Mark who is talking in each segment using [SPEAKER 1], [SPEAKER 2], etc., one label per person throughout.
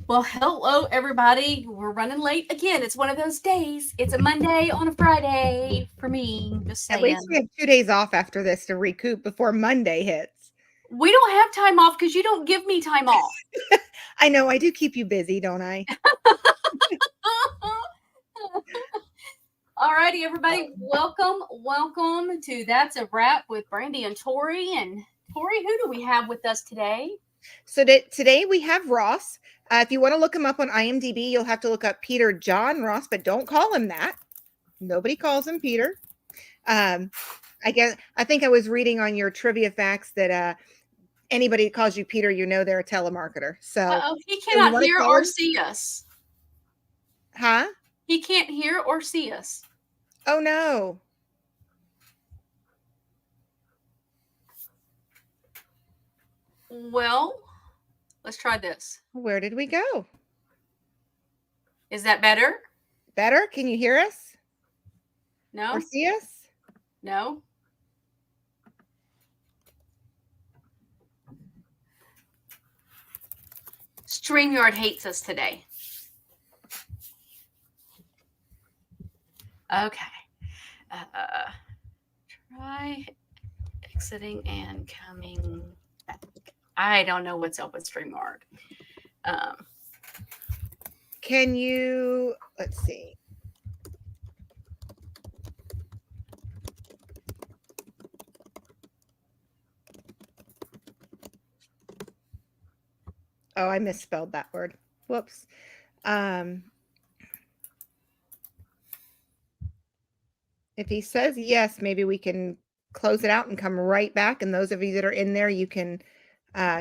[SPEAKER 1] Well, hello, everybody. We're running late again. It's one of those days. It's a Monday on a Friday for me. Just
[SPEAKER 2] At least we
[SPEAKER 1] saying.
[SPEAKER 2] have 2 days off after this to recoup before Monday hits.
[SPEAKER 1] We don't have time off because you don't give me time off.
[SPEAKER 2] I know, I do keep you busy, don't I?
[SPEAKER 1] Alrighty, everybody. Welcome to That's a Wrap with Brande and Tori. And Tori, who do we have with us today?
[SPEAKER 2] So today we have Ross. If you want to look him up on IMDb, you'll have to look up Peter John Ross, but don't call him that. Nobody calls him Peter. I think I was reading on your trivia facts that anybody that calls you Peter, you know they're a telemarketer. So
[SPEAKER 1] Uh-oh, he
[SPEAKER 2] you
[SPEAKER 1] cannot
[SPEAKER 2] want to
[SPEAKER 1] hear
[SPEAKER 2] call
[SPEAKER 1] or
[SPEAKER 2] him?
[SPEAKER 1] see us.
[SPEAKER 2] Huh?
[SPEAKER 1] He can't hear or see us.
[SPEAKER 2] Oh no.
[SPEAKER 1] Well, let's try this.
[SPEAKER 2] Where did we go?
[SPEAKER 1] Is that better?
[SPEAKER 2] Better? Can you hear us?
[SPEAKER 1] No?
[SPEAKER 2] Or see us?
[SPEAKER 1] No? StreamYard hates us today. Okay. Try exiting and coming back. I don't know what's up with StreamYard.
[SPEAKER 2] Can you, let's see. Oh, I misspelled that word. Whoops. If he says yes, maybe we can close it out and come right back. And those of you that are in there, you can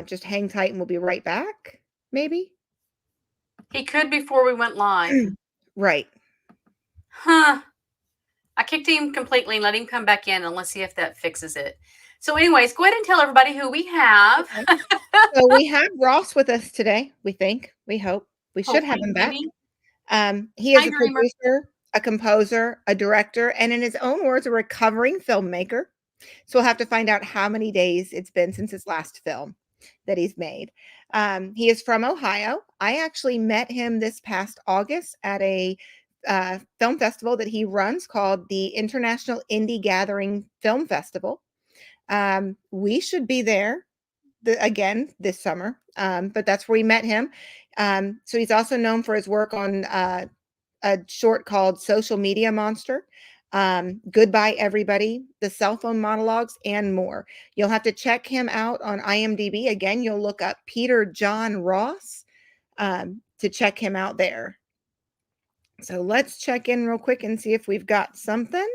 [SPEAKER 2] just hang tight and we'll be right back, maybe?
[SPEAKER 1] He could before we went live.
[SPEAKER 2] Right.
[SPEAKER 1] Huh. I kicked him completely and let him come back in and let's see if that fixes it. So anyways, go ahead and tell everybody who we have.
[SPEAKER 2] Okay. So we have Ross with us today, we think. We hope. We should have him back. He is
[SPEAKER 1] Hi,
[SPEAKER 2] a
[SPEAKER 1] Dreamer.
[SPEAKER 2] producer, a composer, a director, and in his own words, a recovering filmmaker. So we'll have to find out how many days it's been since his last film that he's made. He is from Ohio. I actually met him this past August at a film festival that he runs called the International Indie Gathering Film Festival. We should be there again this summer, but that's where we met him. So he's also known for his work on a short called Social Media Monster, Goodbye Everybody, The Cell Phone Monologues, and more. You'll have to check him out on IMDb. Again, you'll look up Peter John Ross to check him out there. So let's check in real quick and see if we've got something.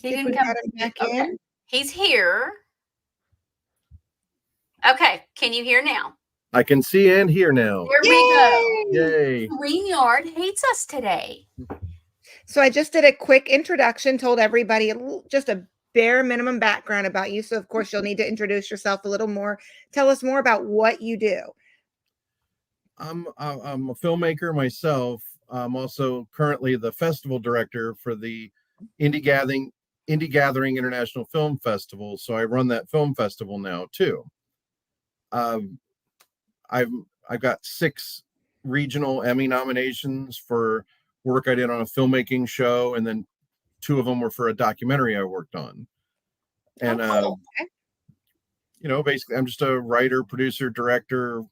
[SPEAKER 1] He
[SPEAKER 2] See if
[SPEAKER 1] didn't
[SPEAKER 2] we've
[SPEAKER 1] come
[SPEAKER 2] got him back in.
[SPEAKER 1] He's here. Okay, can you hear now?
[SPEAKER 3] I can see and hear now.
[SPEAKER 1] There we go.
[SPEAKER 3] Yay.
[SPEAKER 1] StreamYard hates us today.
[SPEAKER 2] So I just did a quick introduction, told everybody just a bare minimum background about you. So of course you'll need to introduce yourself a little more. Tell us more about what you do.
[SPEAKER 3] I'm a filmmaker myself. I'm also currently the festival director for the Indie Gathering International Film Festival. So I run that film festival now too. I've got 6 regional Emmy nominations for work I did on a filmmaking show, and then 2 of them were for a documentary I worked on. And
[SPEAKER 2] Okay.
[SPEAKER 3] basically I'm just a writer, producer, director,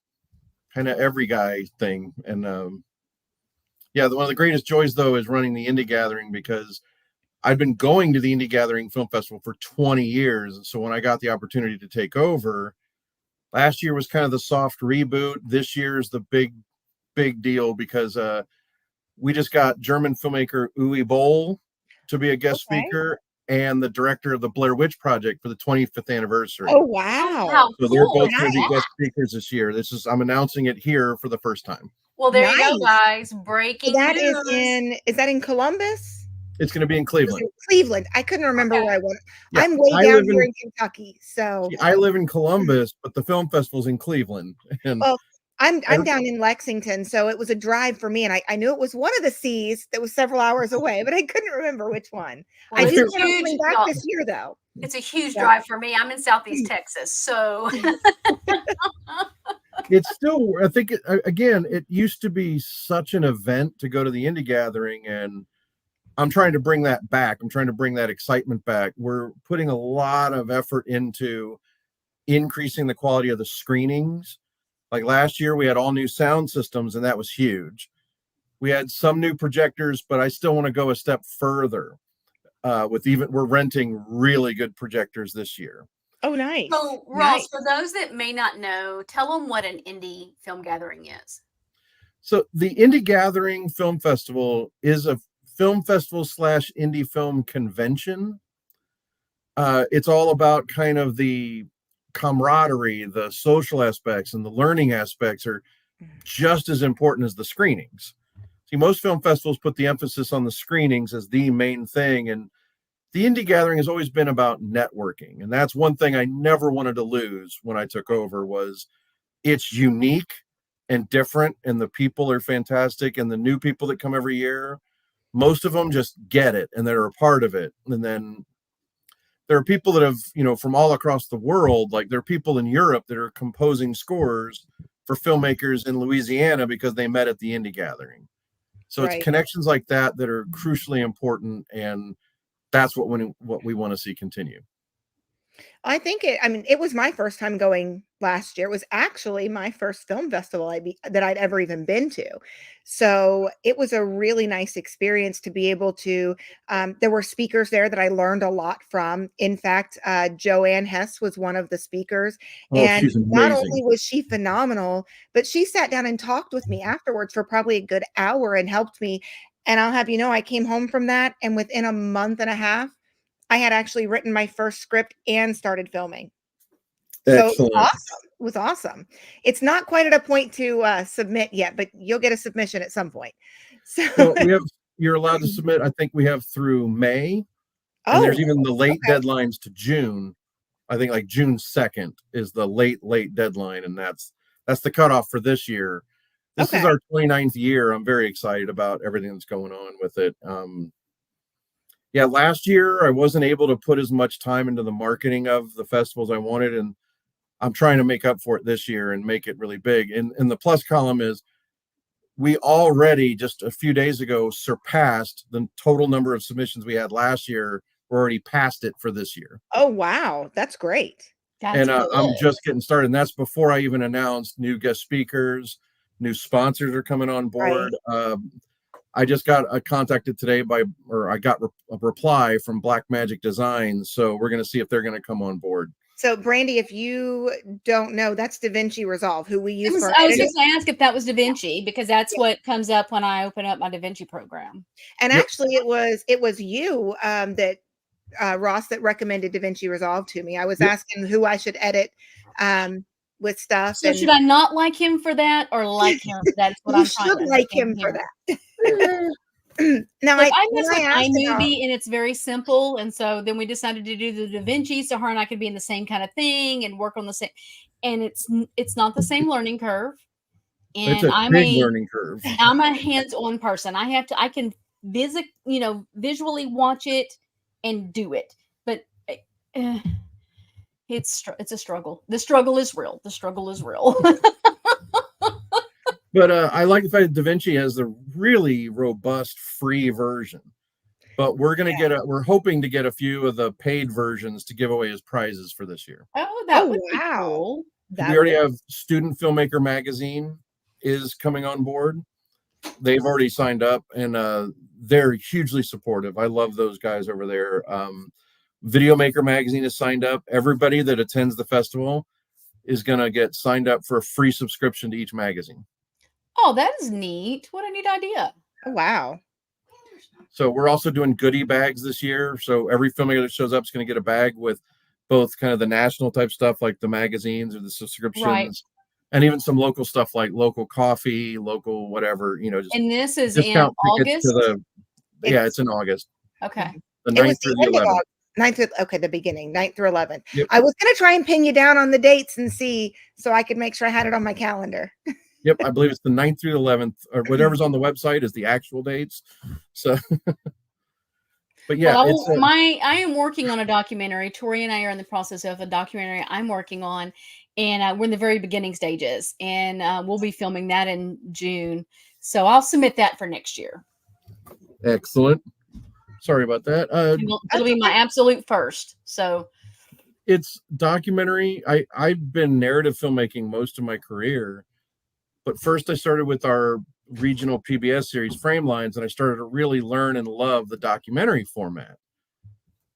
[SPEAKER 3] kind of every guy thing. And one of the greatest joys though is running the Indie Gathering, because I've been going to the Indie Gathering Film Festival for 20 years. And so when I got the opportunity to take over, last year was kind of the soft reboot. This year's the big deal, because we just got German filmmaker Uwe Boll to be a guest speaker, and the director of the Blair Witch Project for the 25th anniversary.
[SPEAKER 2] Oh, wow.
[SPEAKER 1] How
[SPEAKER 3] So
[SPEAKER 1] cool
[SPEAKER 3] they're both
[SPEAKER 1] is
[SPEAKER 3] going to be
[SPEAKER 1] that?
[SPEAKER 3] guest speakers this year. I'm announcing it here for the first time.
[SPEAKER 1] Well, there you go,
[SPEAKER 2] Nice.
[SPEAKER 1] guys.
[SPEAKER 2] So
[SPEAKER 1] Breaking
[SPEAKER 2] that
[SPEAKER 1] news.
[SPEAKER 2] is that in Columbus?
[SPEAKER 3] It's going to be in Cleveland.
[SPEAKER 2] Cleveland. I couldn't remember where I was.
[SPEAKER 3] Yeah,
[SPEAKER 2] I'm way down here in Kentucky. So
[SPEAKER 3] I live in Columbus, but the film festival's in Cleveland. And
[SPEAKER 2] well, I'm down in Lexington, so it was a drive for me, and I knew it was one of the C's that was several hours away, but I couldn't remember which one.
[SPEAKER 1] Well,
[SPEAKER 2] I do
[SPEAKER 1] it's
[SPEAKER 2] plan on
[SPEAKER 1] huge.
[SPEAKER 2] coming back this year, though.
[SPEAKER 1] It's a huge
[SPEAKER 2] Yeah.
[SPEAKER 1] drive for me. I'm in Southeast Texas, so
[SPEAKER 3] It's still, I think, again, it used to be such an event to go to the indie gathering, and I'm trying to bring that back. I'm trying to bring that excitement back. We're putting a lot of effort into increasing the quality of the screenings. Like last year, we had all new sound systems, and that was huge. We had some new projectors, but I still want to go a step further. We're renting really good projectors this year.
[SPEAKER 2] Oh, nice.
[SPEAKER 1] So, Ross, for those that may not know, tell them what an indie film gathering is.
[SPEAKER 3] So the Indie Gathering Film Festival is a film festival / indie film convention. It's all about kind of the camaraderie, the social aspects, and the learning aspects are just as important as the screenings. See, most film festivals put the emphasis on the screenings as the main thing, and the Indie Gathering has always been about networking. And that's one thing I never wanted to lose when I took over was it's unique and different, and the people are fantastic, and the new people that come every year, most of them just get it and they're a part of it. And then there are people that have, from all across the world, like there are people in Europe that are composing scores for filmmakers in Louisiana because they met at the Indie Gathering. So it's connections like that that are crucially important, and that's what we want to see continue.
[SPEAKER 2] I think it was my first time going last year. It was actually my first film festival that I'd ever even been to. So it was a really nice experience to be able to, there were speakers there that I learned a lot from. In fact, Joanne Hess was one of the speakers. And
[SPEAKER 3] she's
[SPEAKER 2] not
[SPEAKER 3] amazing.
[SPEAKER 2] only was she phenomenal, but she sat down and talked with me afterwards for probably a good hour and helped me. And I'll have you know, I came home from that, and within a month and a half, I had actually written my first script and started filming.
[SPEAKER 3] Excellent.
[SPEAKER 2] So awesome. It was awesome. It's not quite at a point to submit yet, but you'll get a submission at some point. So
[SPEAKER 3] well, you're allowed to submit. I think we have through May. And there's even the late deadlines to June. I think like June 2nd is the late deadline, and that's the cutoff for this year. This is our 29th year. I'm very excited about everything that's going on with it. Yeah, last year I wasn't able to put as much time into the marketing of the festivals I wanted, and I'm trying to make up for it this year and make it really big. And the plus column is we already just a few days ago surpassed the total number of submissions we had last year. We're already past it for this year.
[SPEAKER 2] Oh, wow. That's great.
[SPEAKER 1] That's
[SPEAKER 3] I'm just getting started. And that's before I even announced new guest speakers, new sponsors are coming on board. I just got contacted today I got a reply from Black Magic Designs. So we're going to see if they're going to come on board.
[SPEAKER 2] So, Brande, if you don't know, that's DaVinci Resolve, who we use for
[SPEAKER 1] I was
[SPEAKER 2] editing.
[SPEAKER 1] just going to ask if that was DaVinci, because that's what comes up when I open up my DaVinci program.
[SPEAKER 2] And actually, it was you that Ross that recommended DaVinci Resolve to me. I was asking who I should edit with stuff.
[SPEAKER 1] So should I not like him for that, or like him? That's what I'm trying to
[SPEAKER 2] should like him
[SPEAKER 1] here.
[SPEAKER 2] for that. Now
[SPEAKER 1] I mess with iMovie, and it's very simple, and so then we decided to do the DaVinci so her and I could be in the same kind of thing and work on the same. And it's not the same learning curve. And
[SPEAKER 3] it's a big learning curve.
[SPEAKER 1] I'm a hands-on person. I can visually watch it and do it, but it's a struggle. The struggle is real.
[SPEAKER 3] But I like the fact that DaVinci has a really robust free version. But we're going to we're hoping to get a few of the paid versions to give away as prizes for this year.
[SPEAKER 1] Oh, that would be cool.
[SPEAKER 3] We already have Student Filmmaker Magazine is coming on board. They've already signed up, and they're hugely supportive. I love those guys over there. Video Maker Magazine is signed up. Everybody that attends the festival is going to get signed up for a free subscription to each magazine.
[SPEAKER 1] Oh, that is neat. What a neat idea.
[SPEAKER 2] Oh, wow.
[SPEAKER 3] So we're also doing goodie bags this year. So every filmmaker that shows up is going to get a bag with both kind of the national type stuff like the magazines or the subscriptions, and even some local stuff like local coffee, local whatever, just
[SPEAKER 1] and this is in August?
[SPEAKER 3] It's in August.
[SPEAKER 1] Okay.
[SPEAKER 3] The 9th through the 11th.
[SPEAKER 2] 9th, the beginning, 9th through 11th.
[SPEAKER 3] Yep.
[SPEAKER 2] I was going to try and pin you down on the dates and see so I could make sure I had it on my calendar.
[SPEAKER 3] Yep, I believe it's the 9th through the 11th, or whatever's on the website is the actual dates. So, but yeah,
[SPEAKER 1] I am working on a documentary. Tori and I are in the process of a documentary I'm working on, and we're in the very beginning stages, and we'll be filming that in June. So I'll submit that for next year.
[SPEAKER 3] Excellent. Sorry about that.
[SPEAKER 1] It'll be my absolute first. So
[SPEAKER 3] it's documentary. I've been narrative filmmaking most of my career, but first I started with our regional PBS series Frame Lines, and I started to really learn and love the documentary format.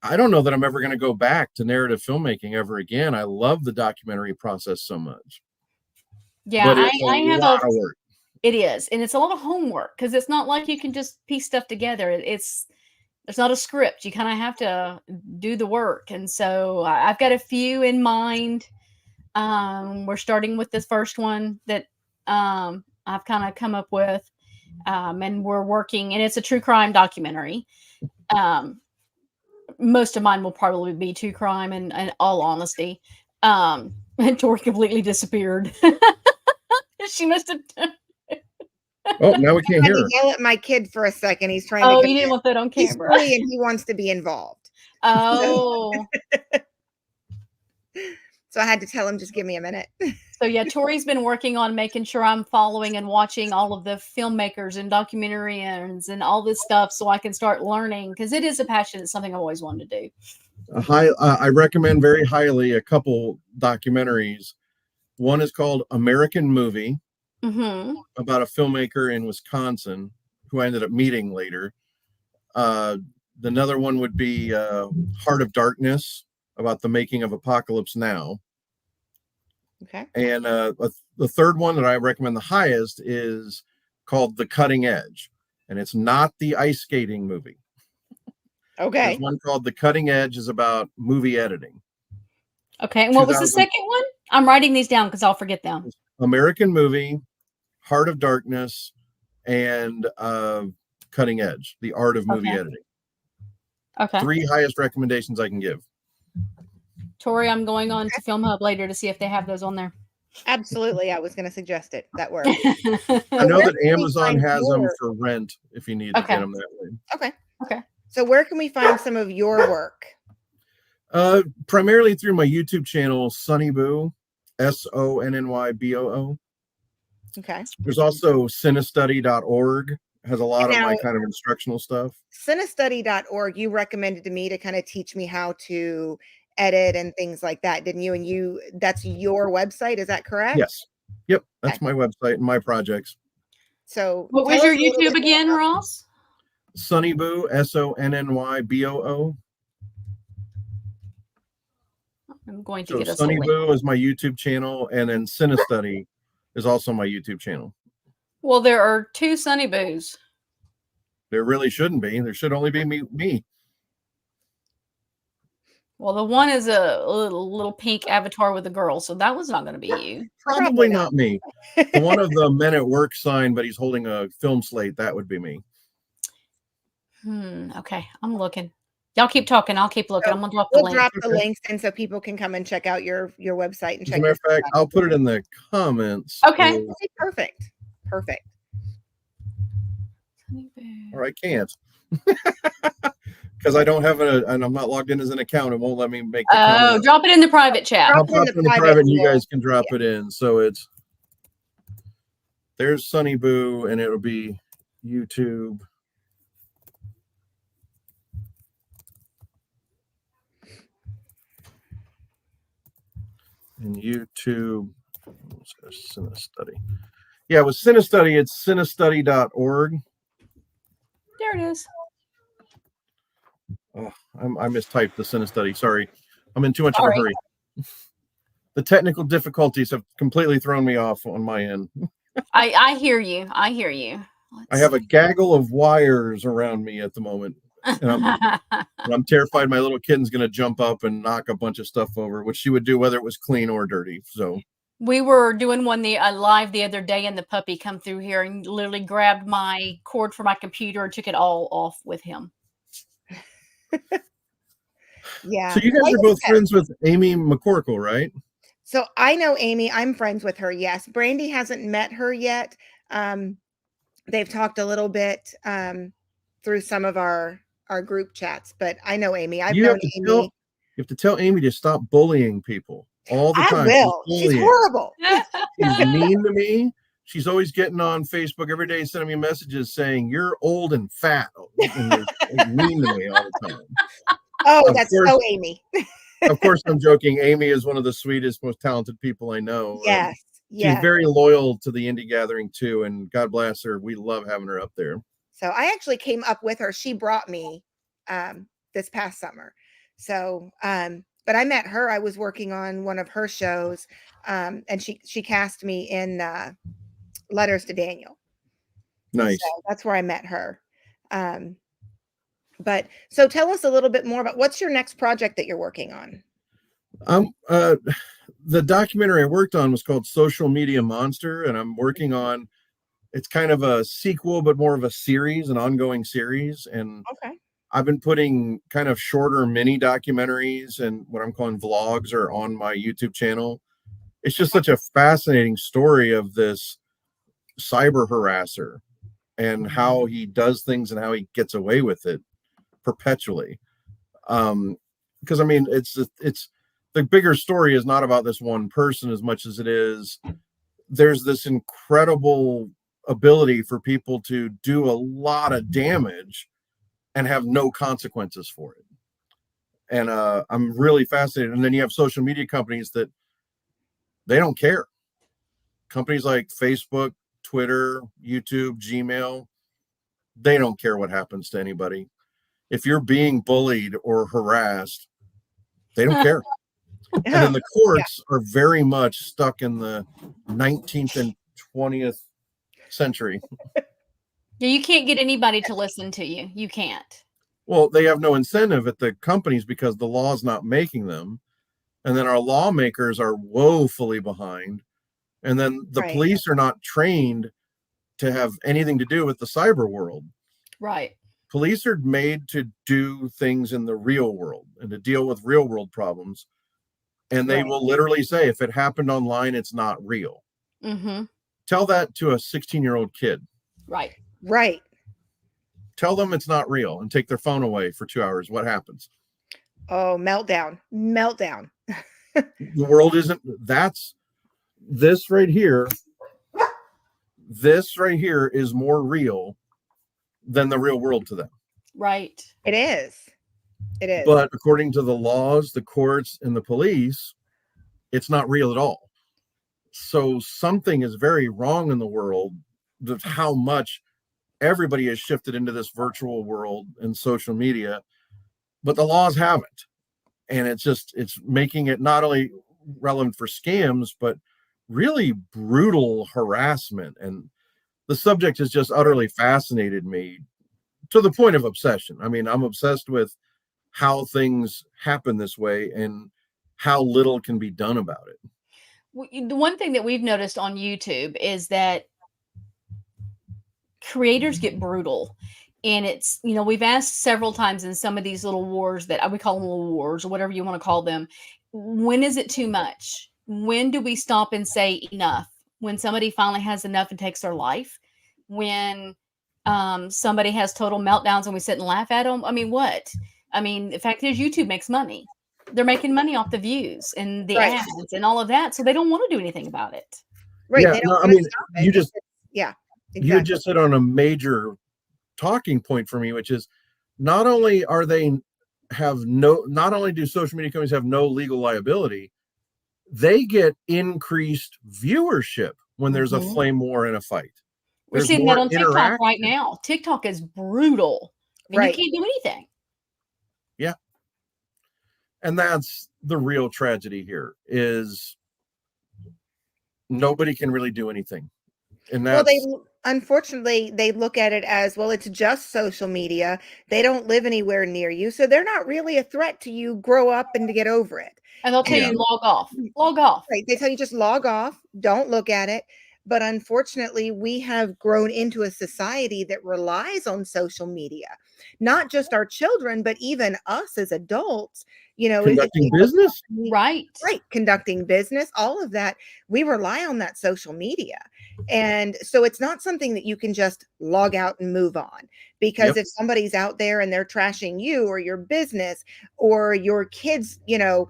[SPEAKER 3] I don't know that I'm ever going to go back to narrative filmmaking ever again. I love the documentary process so much.
[SPEAKER 1] Yeah,
[SPEAKER 3] but it's
[SPEAKER 1] I have
[SPEAKER 3] lot of work.
[SPEAKER 1] It is, and it's a lot of homework because it's not like you can just piece stuff together. There's not a script. You kind of have to do the work, and so I've got a few in mind. We're starting with this first one that I've kind of come up with, and we're working, and it's a true crime documentary. Most of mine will probably be true crime, in all honesty. And Tori completely disappeared. She must have.
[SPEAKER 3] Oh, now we can't hear her.
[SPEAKER 2] Yell at my kid for a second. He's trying
[SPEAKER 1] Oh,
[SPEAKER 2] to.
[SPEAKER 1] you didn't want that on camera.
[SPEAKER 2] He's 3 and he wants to be involved.
[SPEAKER 1] Oh.
[SPEAKER 2] So I had to tell him, just give me a minute.
[SPEAKER 1] So yeah, Tori's been working on making sure I'm following and watching all of the filmmakers and documentarians and all this stuff so I can start learning, because it is a passion. It's something I've always wanted to do.
[SPEAKER 3] I recommend very highly a couple documentaries. One is called American Movie, about a filmmaker in Wisconsin who I ended up meeting later. Another one would be Heart of Darkness, about the making of Apocalypse Now.
[SPEAKER 2] Okay.
[SPEAKER 3] And the third one that I recommend the highest is called The Cutting Edge, and it's not the ice skating movie.
[SPEAKER 2] Okay.
[SPEAKER 3] There's one called The Cutting Edge, is about movie editing.
[SPEAKER 1] Okay. And what was the second one? I'm writing these down because I'll forget them. American
[SPEAKER 3] Movie, Heart of Darkness, and Cutting Edge, The Art of Movie Editing.
[SPEAKER 1] Okay.
[SPEAKER 3] 3 highest recommendations I can give.
[SPEAKER 1] Tori, I'm going on to Film Hub later to see if they have those on there.
[SPEAKER 2] Absolutely. I was going to suggest it. That works.
[SPEAKER 3] I know that Amazon has them for rent if you need to get them that way.
[SPEAKER 2] Okay.
[SPEAKER 1] Okay.
[SPEAKER 2] So where can we find some of your work?
[SPEAKER 3] Primarily through my YouTube channel, Sonnyboo, SONNYBOO.
[SPEAKER 2] Okay.
[SPEAKER 3] There's also cinestudy.org, has a lot of my kind of instructional stuff.
[SPEAKER 2] Cinestudy.org, you recommended to me to kind of teach me how to edit and things like that, didn't you? And that's your website, is that correct?
[SPEAKER 3] Yes. Yep, that's my website and my projects.
[SPEAKER 2] So
[SPEAKER 1] what was your YouTube again, Ross?
[SPEAKER 3] Sonnyboo, SONNYBOO.
[SPEAKER 1] I'm going to get us
[SPEAKER 3] Sonnyboo is my YouTube channel, and then Cinestudy is also my YouTube channel.
[SPEAKER 1] Well, there are 2 Sonnyboos.
[SPEAKER 3] There really shouldn't be. There should only be me.
[SPEAKER 1] Well, the one is a little pink avatar with a girl, so that was not going to be you.
[SPEAKER 3] Probably not me. The one of the Men at Work sign, but he's holding a film slate, that would be me.
[SPEAKER 1] Okay, I'm looking. Y'all keep talking. I'll keep looking. I'm gonna drop the
[SPEAKER 2] We'll
[SPEAKER 1] link.
[SPEAKER 2] drop the links in so people can come and check out your website and check.
[SPEAKER 3] As a matter of fact, I'll put it in the comments.
[SPEAKER 1] Okay.
[SPEAKER 2] Perfect.
[SPEAKER 3] Or I can't. Because I don't have and I'm not logged in as an account. It won't let me make the comment.
[SPEAKER 1] Drop it in the private chat.
[SPEAKER 3] I'll drop it in the private and you guys can drop it in. So there's Sonnyboo, and it'll be YouTube. And YouTube, Cinestudy. Yeah, with Cinestudy, it's cinestudy.org.
[SPEAKER 1] There it is.
[SPEAKER 3] Oh, I mistyped the Cinestudy. Sorry. I'm in too much of a hurry. The technical difficulties have completely thrown me off on my end.
[SPEAKER 1] I hear you. I
[SPEAKER 3] have a gaggle of wires around me at the moment. And I'm terrified my little kitten's going to jump up and knock a bunch of stuff over, which she would do whether it was clean or dirty. So
[SPEAKER 1] we were doing one live the other day, and the puppy come through here and literally grabbed my cord for my computer and took it all off with him.
[SPEAKER 2] Yeah.
[SPEAKER 3] So you guys are both friends with Amy McCorkle, right?
[SPEAKER 2] So I know Amy. I'm friends with her. Yes. Brande hasn't met her yet. They've talked a little bit through some of our group chats, but I know Amy. I've known Amy.
[SPEAKER 3] You have to tell Amy to stop bullying people. all the
[SPEAKER 2] I
[SPEAKER 3] time.
[SPEAKER 2] will. She's horrible.
[SPEAKER 3] She's mean to me. She's always getting on Facebook every day, sending me messages saying, "You're old and fat," and they're mean to me all the time.
[SPEAKER 2] Oh, that's so Amy.
[SPEAKER 3] Of course, I'm joking. Amy is one of the sweetest, most talented people I know.
[SPEAKER 2] Yes.
[SPEAKER 3] She's very loyal to the Indie Gathering too, and God bless her. We love having her up there.
[SPEAKER 2] So I actually came up with her. She brought me this past summer. So, but I met her. I was working on one of her shows, and she cast me in Letters to Daniel.
[SPEAKER 3] Nice.
[SPEAKER 2] So that's where I met her. But so tell us a little bit more about what's your next project that you're working on.
[SPEAKER 3] The documentary I worked on was called Social Media Monster, and I'm working on, it's kind of a sequel, but more of a series, an ongoing series. And I've been putting kind of shorter mini documentaries and what I'm calling vlogs are on my YouTube channel. It's just such a fascinating story of this cyber harasser and how he does things and how he gets away with it perpetually. Because I mean, it's the bigger story is not about this one person as much as it is there's this incredible ability for people to do a lot of damage and have no consequences for it. And I'm really fascinated. And then you have social media companies that they don't care. Companies like Facebook, Twitter, YouTube, Gmail, they don't care what happens to anybody. If you're being bullied or harassed, they don't care. And then the courts are very much stuck in the 19th and 20th century.
[SPEAKER 1] Yeah, you can't get anybody to listen to you. You can't.
[SPEAKER 3] Well, they have no incentive at the companies because the law is not making them. And then our lawmakers are woefully behind. And then the police are not trained to have anything to do with the cyber world.
[SPEAKER 1] Right.
[SPEAKER 3] Police are made to do things in the real world and to deal with real world problems. And they will literally say, if it happened online, it's not real.
[SPEAKER 1] Mm-hmm.
[SPEAKER 3] Tell that to a 16-year-old kid.
[SPEAKER 1] Right.
[SPEAKER 2] Right.
[SPEAKER 3] Tell them it's not real and take their phone away for 2 hours. What happens?
[SPEAKER 2] Oh, meltdown. Meltdown.
[SPEAKER 3] The world isn't, that's this right here. This right here is more real than the real world to them.
[SPEAKER 1] Right.
[SPEAKER 2] It is. It is.
[SPEAKER 3] But according to the laws, the courts, and the police, it's not real at all. So something is very wrong in the world of how much everybody has shifted into this virtual world and social media, but the laws haven't. And it's making it not only relevant for scams, but really brutal harassment. And the subject has just utterly fascinated me to the point of obsession. I mean, I'm obsessed with how things happen this way and how little can be done about it.
[SPEAKER 1] The one thing that we've noticed on YouTube is that creators get brutal. And it's, you know, we've asked several times in some of these little wars that we call them little wars or whatever you want to call them. When is it too much? When do we stop and say enough? When somebody finally has enough and takes their life? When somebody has total meltdowns and we sit and laugh at them? I mean, what? I mean, the fact is YouTube makes money. They're making money off the views and the ads and all of that. So they don't want to do anything about it.
[SPEAKER 2] Right.
[SPEAKER 3] Yeah,
[SPEAKER 2] they don't
[SPEAKER 3] I mean, you just,
[SPEAKER 2] exactly.
[SPEAKER 3] You just hit on a major talking point for me, which is not only do social media companies have no legal liability, they get increased viewership when there's a flame war and a fight.
[SPEAKER 1] We're seeing that on TikTok right now. TikTok is brutal. And you can't do anything.
[SPEAKER 3] Yeah. And that's the real tragedy here is nobody can really do anything. And that's,
[SPEAKER 2] unfortunately, they look at it as, well, it's just social media. They don't live anywhere near you. So they're not really a threat to you. Grow up and to get over it.
[SPEAKER 1] And they'll tell you, log off. Log off.
[SPEAKER 2] Right. They tell you just log off. Don't look at it. But unfortunately, we have grown into a society that relies on social media, not just our children, but even us as adults, you know,
[SPEAKER 3] conducting business.
[SPEAKER 2] Right. Conducting business, all of that. We rely on that social media. And so it's not something that you can just log out and move on, because if somebody's out there and they're trashing you or your business or your kids, you know,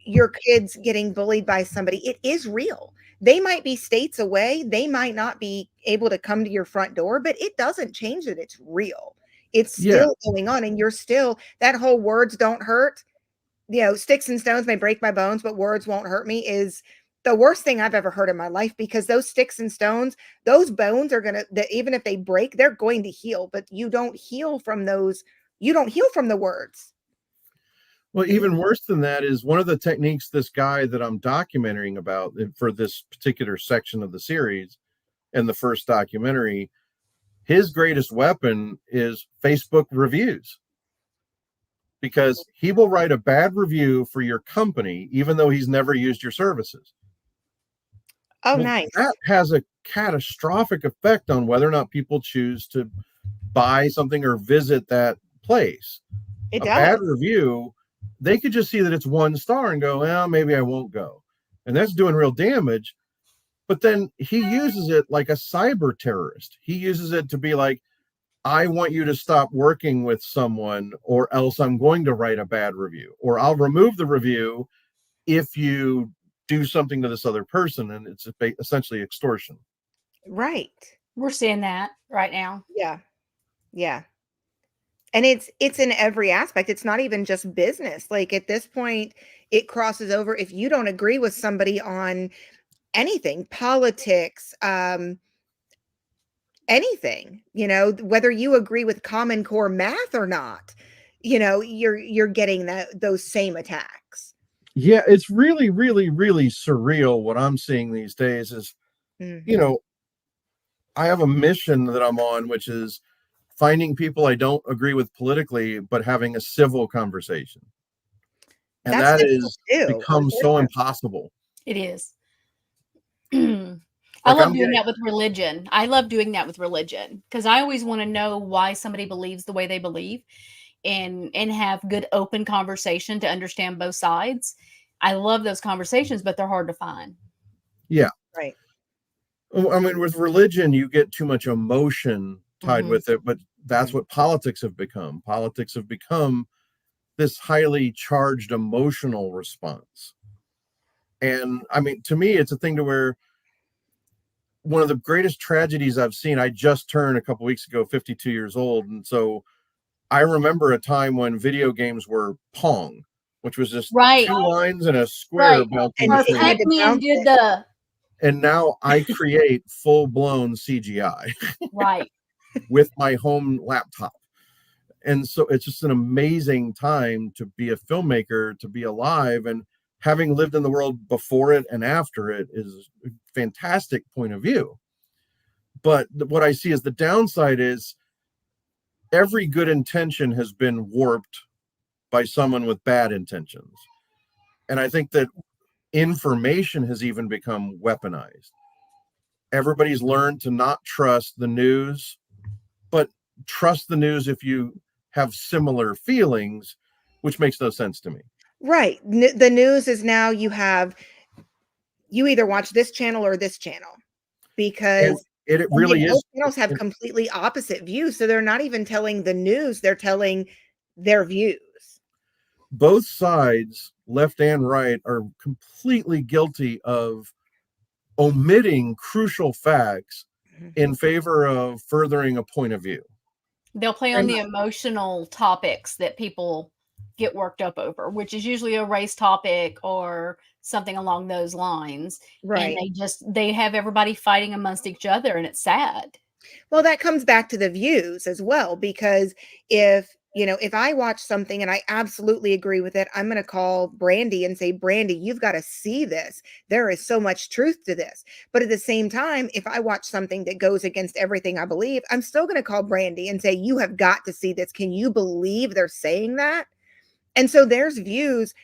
[SPEAKER 2] your kids getting bullied by somebody, it is real. They might be states away. They might not be able to come to your front door, but it doesn't change that it's real. It's still going on. And you're still, that whole words don't hurt, sticks and stones may break my bones, but words won't hurt me is the worst thing I've ever heard in my life, because those sticks and stones, those bones are even if they break, they're going to heal, but you don't heal from those. You don't heal from the words.
[SPEAKER 3] Well, even worse than that is one of the techniques this guy that I'm documenting about for this particular section of the series in the first documentary, his greatest weapon is Facebook reviews. Because he will write a bad review for your company, even though he's never used your services.
[SPEAKER 2] Oh, nice.
[SPEAKER 3] That has a catastrophic effect on whether or not people choose to buy something or visit that place.
[SPEAKER 2] It does.
[SPEAKER 3] Bad review, they could just see that it's 1 star and go, well, maybe I won't go. And that's doing real damage. But then he uses it like a cyber terrorist. He uses it to be like, I want you to stop working with someone, or else I'm going to write a bad review, or I'll remove the review if you do something to this other person. And it's essentially extortion.
[SPEAKER 2] Right.
[SPEAKER 1] We're seeing that right now.
[SPEAKER 2] Yeah. Yeah. And it's in every aspect. It's not even just business. Like at this point, it crosses over. If you don't agree with somebody on anything, politics, anything, whether you agree with Common Core math or not, you're getting those same attacks.
[SPEAKER 3] Yeah, it's really, really, really surreal. What I'm seeing these days is, I have a mission that I'm on, which is finding people I don't agree with politically, but having a civil conversation. And that is become so impossible.
[SPEAKER 1] It is. I love doing that with religion. I love doing that with religion because I always want to know why somebody believes the way they believe, and have good open conversation to understand both sides. I love those conversations, but they're hard to find.
[SPEAKER 3] Yeah.
[SPEAKER 2] Right.
[SPEAKER 3] I mean, with religion, you get too much emotion tied with it, but that's what politics have become. Politics have become this highly charged emotional response. And I mean, to me, it's a thing to where one of the greatest tragedies I've seen, I just turned a couple weeks ago, 52 years old. And so I remember a time when video games were Pong, which was just 2 lines in a square.
[SPEAKER 1] Pac-Man did the...
[SPEAKER 3] And now I create full-blown CGI.
[SPEAKER 1] Right.
[SPEAKER 3] With my home laptop. And so it's just an amazing time to be a filmmaker, to be alive, and having lived in the world before it and after it is a fantastic point of view. But what I see as the downside is every good intention has been warped by someone with bad intentions. And I think that information has even become weaponized. Everybody's learned to not trust the news, but trust the news if you have similar feelings, which makes no sense to me.
[SPEAKER 2] Right. The news is now you either watch this channel or this channel, because
[SPEAKER 3] it really is.
[SPEAKER 2] Both channels have completely opposite views. So they're not even telling the news, they're telling their views.
[SPEAKER 3] Both sides, left and right, are completely guilty of omitting crucial facts in favor of furthering a point of view.
[SPEAKER 1] They'll play on the emotional topics that people get worked up over, which is usually a race topic or something along those lines.
[SPEAKER 2] Right.
[SPEAKER 1] And they have everybody fighting amongst each other, and it's sad.
[SPEAKER 2] Well, that comes back to the views as well, because if I watch something and I absolutely agree with it, I'm going to call Brande and say, Brande, you've got to see this. There is so much truth to this. But at the same time, if I watch something that goes against everything I believe, I'm still going to call Brande and say, you have got to see this. Can you believe they're saying that? And so there's views,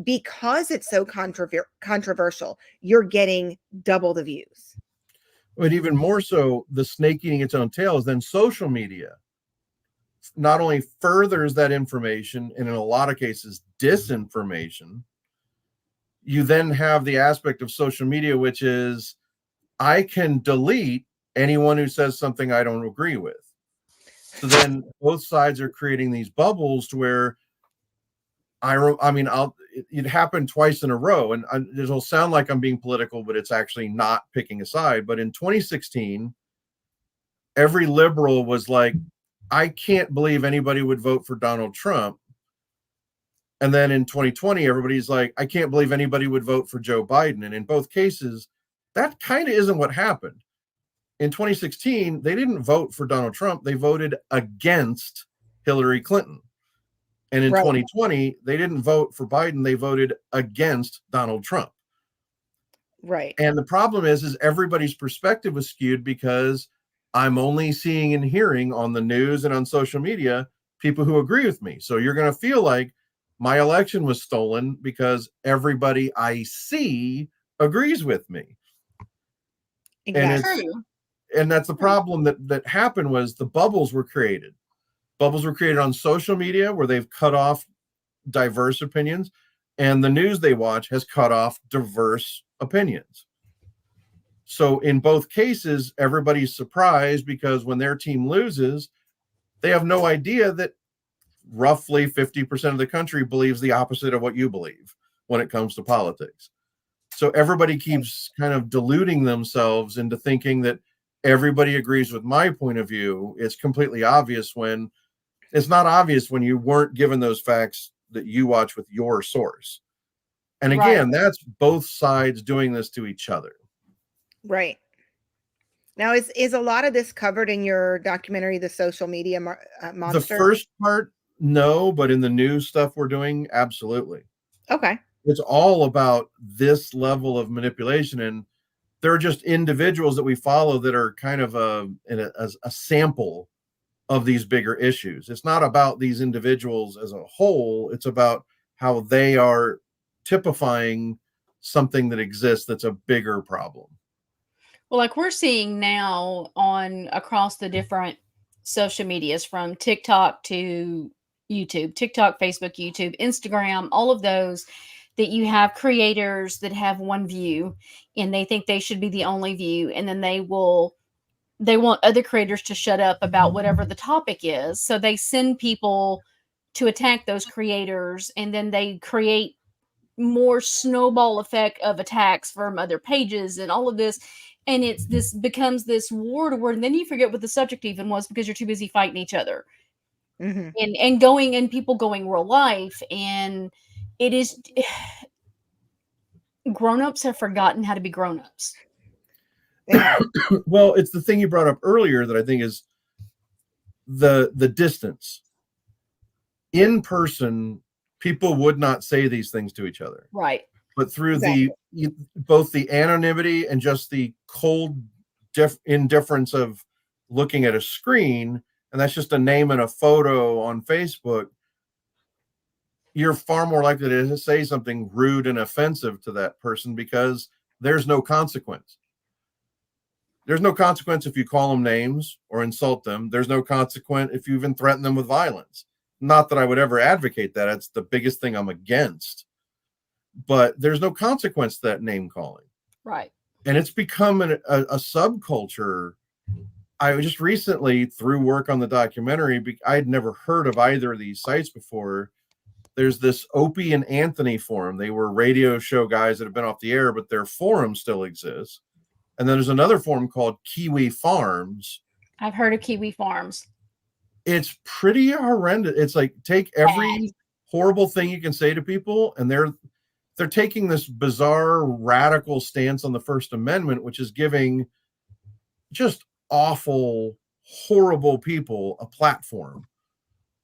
[SPEAKER 2] because it's so controversial, you're getting double the views.
[SPEAKER 3] But even more so, the snake eating its own tail is then social media not only furthers that information, and in a lot of cases disinformation. You then have the aspect of social media, which is I can delete anyone who says something I don't agree with. So then both sides are creating these bubbles to where I mean, it happened twice in a row, and it'll sound like I'm being political, but it's actually not picking a side. But in 2016, every liberal was like, I can't believe anybody would vote for Donald Trump. And then in 2020, everybody's like, I can't believe anybody would vote for Joe Biden. And in both cases, that kind of isn't what happened. In 2016, they didn't vote for Donald Trump. They voted against Hillary Clinton. And in 2020, they didn't vote for Biden. They voted against Donald Trump.
[SPEAKER 2] Right.
[SPEAKER 3] And the problem is everybody's perspective was skewed because I'm only seeing and hearing on the news and on social media people who agree with me. So you're going to feel like my election was stolen because everybody I see agrees with me.
[SPEAKER 2] Exactly.
[SPEAKER 3] And that's the problem that happened was the bubbles were created. Bubbles were created on social media where they've cut off diverse opinions, and the news they watch has cut off diverse opinions. So in both cases, everybody's surprised because when their team loses, they have no idea that roughly 50% of the country believes the opposite of what you believe when it comes to politics. So everybody keeps kind of deluding themselves into thinking that everybody agrees with my point of view. It's completely obvious when it's not obvious when you weren't given those facts that you watch with your source. And again, that's both sides doing this to each other.
[SPEAKER 2] Right. Now, is a lot of this covered in your documentary, The Social Media Monster?
[SPEAKER 3] The first part, no, but in the new stuff we're doing, absolutely.
[SPEAKER 2] Okay.
[SPEAKER 3] It's all about this level of manipulation, and there are just individuals that we follow that are kind of a sample of these bigger issues. It's not about these individuals as a whole. It's about how they are typifying something that exists that's a bigger problem.
[SPEAKER 1] Well, like we're seeing now on across the different social medias from TikTok to YouTube, TikTok, Facebook, YouTube, Instagram, all of those, that you have creators that have one view and they think they should be the only view. And then they want other creators to shut up about whatever the topic is. So they send people to attack those creators, and then they create more snowball effect of attacks from other pages and all of this. And this becomes this war to word, and then you forget what the subject even was because you're too busy fighting each other.
[SPEAKER 2] Mm-hmm.
[SPEAKER 1] and people going real life. And it is grown-ups have forgotten how to be grown-ups.
[SPEAKER 3] Well, it's the thing you brought up earlier that I think is the distance. In person, people would not say these things to each other.
[SPEAKER 1] Right.
[SPEAKER 3] But through both the anonymity and just the cold indifference of looking at a screen, and that's just a name and a photo on Facebook, you're far more likely to say something rude and offensive to that person because there's no consequence. There's no consequence if you call them names or insult them. There's no consequence if you even threaten them with violence. Not that I would ever advocate that. It's the biggest thing I'm against. But there's no consequence to that name calling.
[SPEAKER 1] Right.
[SPEAKER 3] And it's become a subculture. I just recently, through work on the documentary, I had never heard of either of these sites before. There's this Opie and Anthony forum. They were radio show guys that have been off the air, but their forum still exists. And then there's another forum called Kiwi Farms.
[SPEAKER 1] I've heard of Kiwi Farms.
[SPEAKER 3] It's pretty horrendous. It's like take every horrible thing you can say to people, and they're taking this bizarre radical stance on the First Amendment, which is giving just awful, horrible people a platform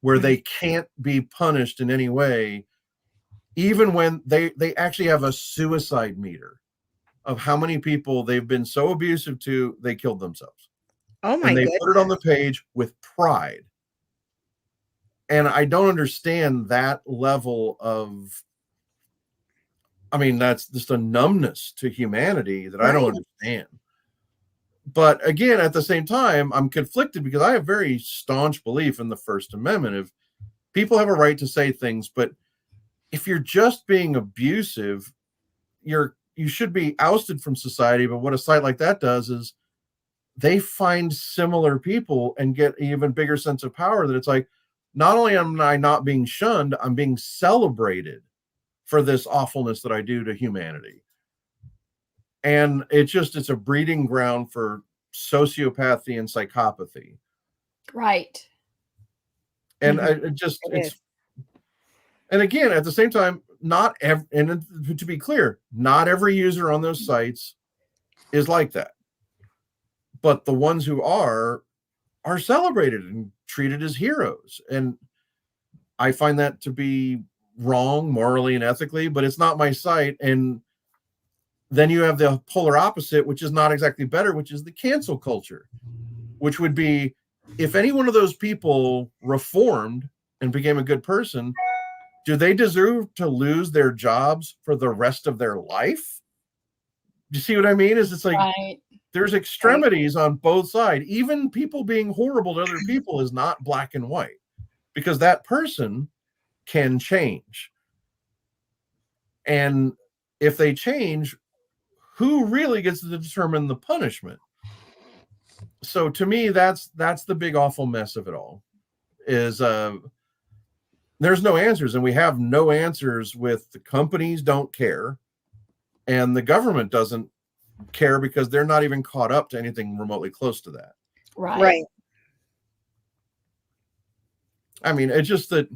[SPEAKER 3] where they can't be punished in any way, even when they actually have a suicide meter of how many people they've been so abusive to, they killed themselves.
[SPEAKER 2] Oh my
[SPEAKER 3] And they
[SPEAKER 2] goodness.
[SPEAKER 3] put it on the page with pride. And I don't understand that level of, I mean, that's just a numbness to humanity that I don't understand. But again, at the same time, I'm conflicted because I have very staunch belief in the First Amendment. If people have a right to say things, but if you're just being abusive, you should be ousted from society. But what a site like that does is they find similar people and get an even bigger sense of power that it's like, not only am I not being shunned, I'm being celebrated for this awfulness that I do to humanity. And it's a breeding ground for sociopathy and psychopathy.
[SPEAKER 1] Right.
[SPEAKER 3] And
[SPEAKER 2] Mm-hmm.
[SPEAKER 3] and again, at the same time, and to be clear, not every user on those sites is like that. But the ones who are celebrated and treated as heroes. And I find that to be wrong morally and ethically, but it's not my site. And then you have the polar opposite, which is not exactly better, which is the cancel culture, which would be if any one of those people reformed and became a good person, do they deserve to lose their jobs for the rest of their life? Do you see what I mean? It's like
[SPEAKER 1] Right.
[SPEAKER 3] There's extremities on both sides. Even people being horrible to other people is not black and white, because that person can change. And if they change, who really gets to determine the punishment? So to me, that's the big awful mess of it all. Is there's no answers, and we have no answers. With the companies don't care, and the government doesn't care because they're not even caught up to anything remotely close to that.
[SPEAKER 2] Right.
[SPEAKER 3] I mean, it's just that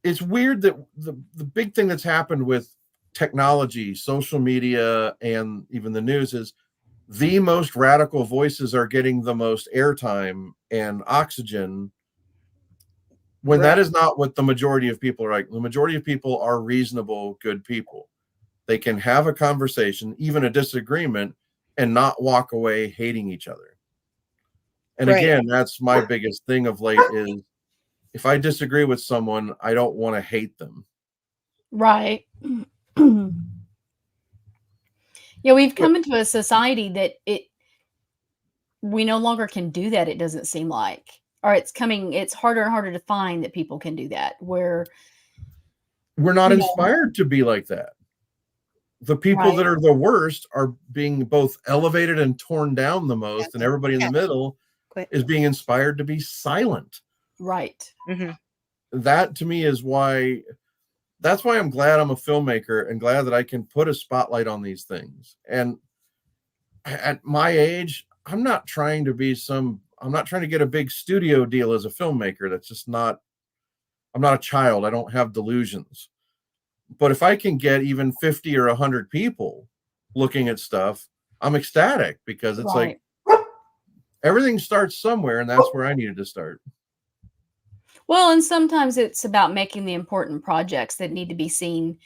[SPEAKER 3] it's weird that the big thing that's happened with technology, social media, and even the news is the most radical voices are getting the most airtime and oxygen, when that is not what the majority of people are like. The majority of people are reasonable, good people. They can have a conversation, even a disagreement, and not walk away hating each other. And again, that's my biggest thing of late is if I disagree with someone, I don't want to hate them.
[SPEAKER 1] Right. Yeah, we've come into a society that we no longer can do that, it doesn't seem like. Or it's harder and harder to find that people can do that, where
[SPEAKER 3] we're not inspired to be like that. The people that are the worst are being both elevated and torn down the most, and everybody in the middle is being inspired to be silent.
[SPEAKER 1] Right.
[SPEAKER 2] Mm-hmm.
[SPEAKER 3] That to me is why I'm glad I'm a filmmaker and glad that I can put a spotlight on these things. And at my age, I'm not trying to get a big studio deal as a filmmaker. That's just not, I'm not a child. I don't have delusions. But if I can get even 50 or 100 people looking at stuff, I'm ecstatic, because it's like everything starts somewhere, and that's where I needed to start.
[SPEAKER 1] Well, and sometimes it's about making the important projects that need to be seen,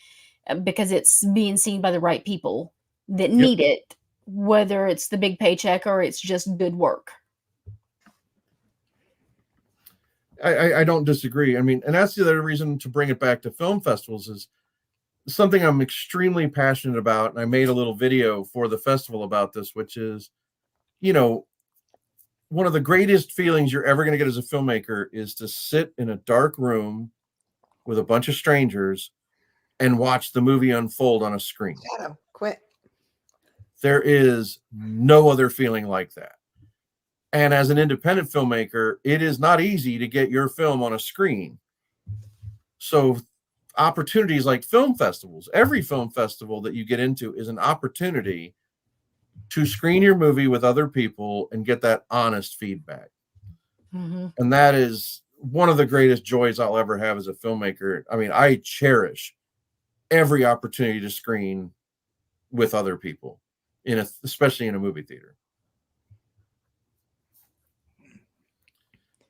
[SPEAKER 1] because it's being seen by the right people that need it, whether it's the big paycheck or it's just good work.
[SPEAKER 3] I don't disagree. I mean, and that's the other reason to bring it back to film festivals is something I'm extremely passionate about. And I made a little video for the festival about this, which is, one of the greatest feelings you're ever going to get as a filmmaker is to sit in a dark room with a bunch of strangers and watch the movie unfold on a screen.
[SPEAKER 2] Shadow, quit.
[SPEAKER 3] There is no other feeling like that. And as an independent filmmaker, it is not easy to get your film on a screen. So opportunities like film festivals, every film festival that you get into is an opportunity to screen your movie with other people and get that honest feedback.
[SPEAKER 1] Mm-hmm.
[SPEAKER 3] And that is one of the greatest joys I'll ever have as a filmmaker. I mean, I cherish every opportunity to screen with other people, especially in a movie theater.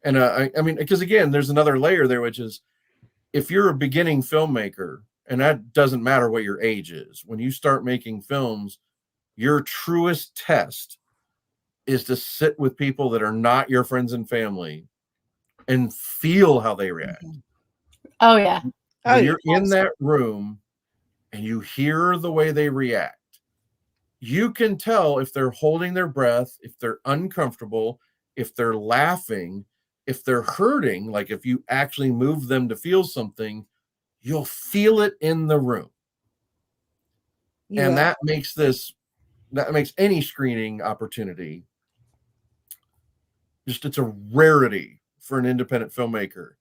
[SPEAKER 3] And I mean, because again, there's another layer there, which is if you're a beginning filmmaker, and that doesn't matter what your age is, when you start making films, your truest test is to sit with people that are not your friends and family and feel how they react.
[SPEAKER 1] Oh, yeah.
[SPEAKER 3] When you're in that room and you hear the way they react, you can tell if they're holding their breath, if they're uncomfortable, if they're laughing, if they're hurting. Like if you actually move them to feel something, you'll feel it in the room. And that makes any screening opportunity just, it's a rarity for an independent filmmaker.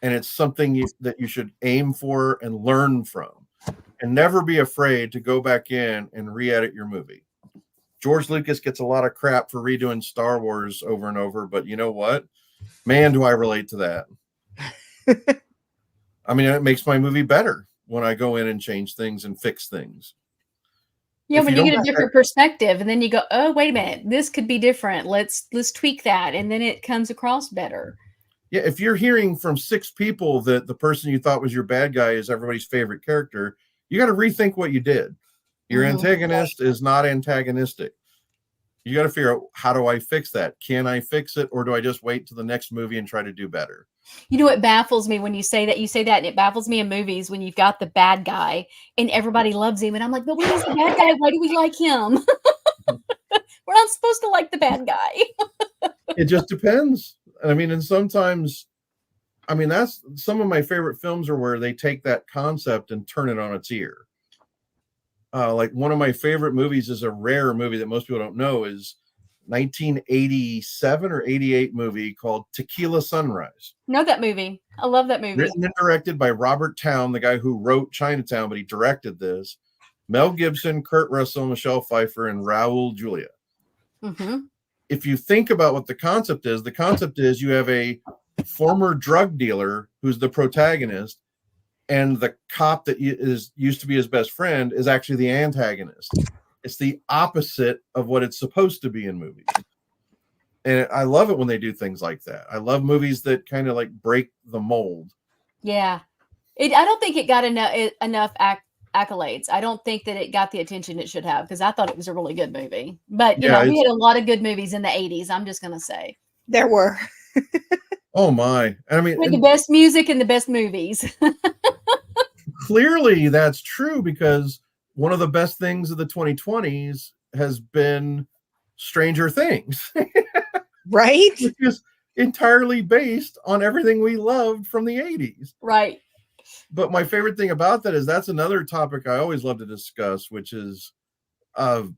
[SPEAKER 3] And it's something that you should aim for and learn from. And never be afraid to go back in and re-edit your movie. George Lucas gets a lot of crap for redoing Star Wars over and over, but you know what? Man, do I relate to that. I mean, it makes my movie better when I go in and change things and fix things.
[SPEAKER 1] Yeah, when you get a different perspective and then you go, oh, wait a minute, this could be different. Let's tweak that. And then it comes across better.
[SPEAKER 3] Yeah, if you're hearing from 6 people that the person you thought was your bad guy is everybody's favorite character, you got to rethink what you did. Your antagonist is not antagonistic. You got to figure out, how do I fix that? Can I fix it? Or do I just wait to the next movie and try to do better?
[SPEAKER 1] You know, it baffles me when you say that, and it baffles me in movies when you've got the bad guy and everybody loves him. And I'm like, but what is the bad guy? Why do we like him? We're not supposed to like the bad guy.
[SPEAKER 3] It just depends. I mean, and sometimes, I mean, that's some of my favorite films are where they take that concept and turn it on its ear. Like one of my favorite movies is a rare movie that most people don't know, is 1987 or 88 movie called Tequila Sunrise.
[SPEAKER 1] Know that movie. I love that movie.
[SPEAKER 3] Written and directed by Robert Towne, the guy who wrote Chinatown, but he directed this. Mel Gibson, Kurt Russell, Michelle Pfeiffer, and Raul Julia. If you think about what the concept is you have a former drug dealer who's the protagonist, and the cop that used to be his best friend is actually the antagonist. It's the opposite of what it's supposed to be in movies. And I love it when they do things like that. I love movies that kind of like break the mold.
[SPEAKER 1] Yeah. I don't think it got enough accolades. I don't think that it got the attention it should have, because I thought it was a really good movie. But, you know, we had a lot of good movies in the 80s, I'm just going to say.
[SPEAKER 2] There were.
[SPEAKER 3] Oh, my. I mean,
[SPEAKER 1] with the best music and the best movies.
[SPEAKER 3] Clearly, that's true, because one of the best things of the 2020s has been Stranger Things.
[SPEAKER 2] Right?
[SPEAKER 3] Which is entirely based on everything we loved from the 80s.
[SPEAKER 1] Right.
[SPEAKER 3] But my favorite thing about that is that's another topic I always love to discuss, which is filmmaking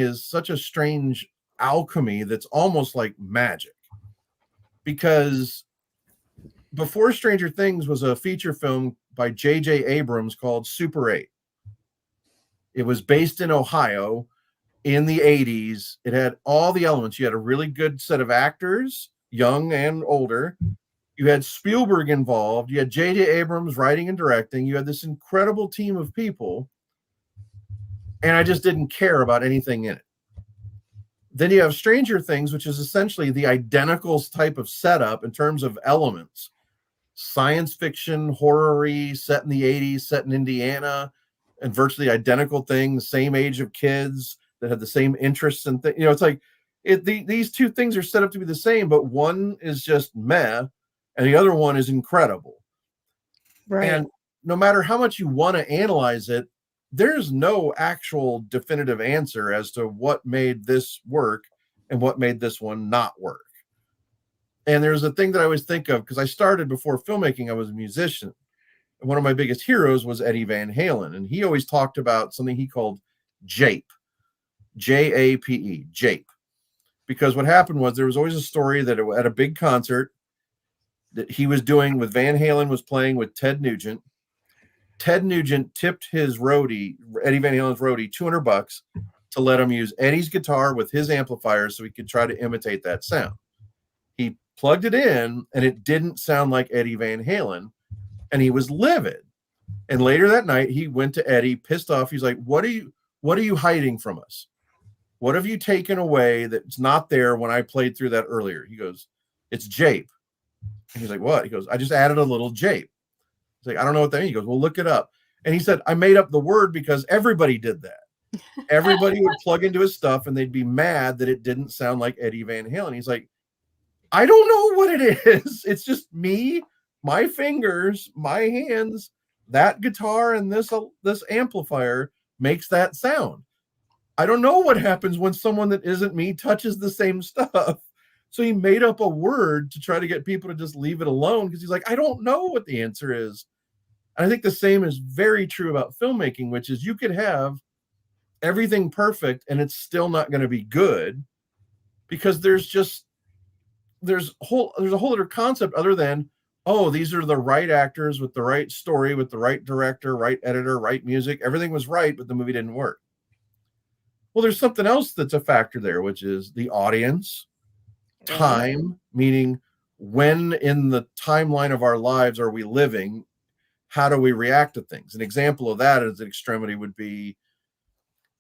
[SPEAKER 3] is such a strange alchemy that's almost like magic. Because before Stranger Things was a feature film by J.J. Abrams called Super 8. It was based in Ohio in the 80s. It had all the elements. You had a really good set of actors, young and older. You had Spielberg involved. You had J.J. Abrams writing and directing. You had this incredible team of people. And I just didn't care about anything in it. Then you have Stranger Things, which is essentially the identical type of setup in terms of elements. Science fiction, horror-y, set in the 80s, set in Indiana, and virtually identical things, same age of kids that have the same interests and things. You know, it's like these two things are set up to be the same, but one is just meh, and the other one is incredible.
[SPEAKER 2] Right.
[SPEAKER 3] And no matter how much you want to analyze it, there's no actual definitive answer as to what made this work and what made this one not work. And there's a thing that I always think of, because I started before filmmaking, I was a musician. And one of my biggest heroes was Eddie Van Halen. And he always talked about something he called JAPE, J-A-P-E, JAPE. Because what happened was there was always a story that at a big concert that he was doing with Van Halen was playing with Ted Nugent. Ted Nugent tipped his roadie, Eddie Van Halen's roadie, $200 to let him use Eddie's guitar with his amplifier so he could try to imitate that sound. He plugged it in, and it didn't sound like Eddie Van Halen, and he was livid. And later that night, he went to Eddie, pissed off. He's like, what are you hiding from us? What have you taken away that's not there when I played through that earlier? He goes, it's JAPE. And he's like, what? He goes, I just added a little JAPE. He's like, I don't know what that means. He goes, well, look it up. And he said, I made up the word because everybody did that. Everybody would plug into his stuff, and they'd be mad that it didn't sound like Eddie Van Halen. He's like, I don't know what it is. It's just me, my fingers, my hands, that guitar, and this amplifier makes that sound. I don't know what happens when someone that isn't me touches the same stuff. So he made up a word to try to get people to just leave it alone, because he's like, I don't know what the answer is. And I think the same is very true about filmmaking, which is you could have everything perfect and it's still not going to be good, because there's there's a whole other concept other than, oh, these are the right actors with the right story, with the right director, right editor, right music. Everything was right, but the movie didn't work. Well, there's something else that's a factor there, which is the audience, time, meaning when in the timeline of our lives are we living? How do we react to things? An example of that as an extremity would be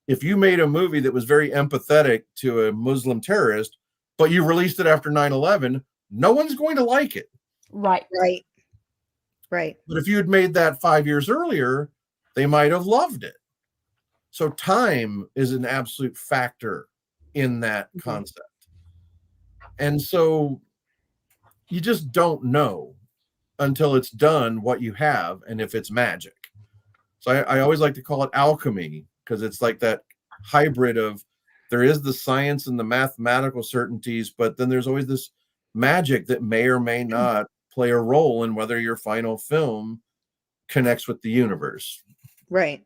[SPEAKER 3] if you made a movie that was very empathetic to a Muslim terrorist, but you released it after 9/11, no one's going to like it.
[SPEAKER 1] Right.
[SPEAKER 3] But if you had made that 5 years earlier, they might have loved it. So time is an absolute factor in that concept. And so you just don't know until it's done what you have and if it's magic. So I always like to call it alchemy, because it's like that hybrid of there is the science and the mathematical certainties, but then there's always this magic that may or may not play a role in whether your final film connects with the universe.
[SPEAKER 2] Right.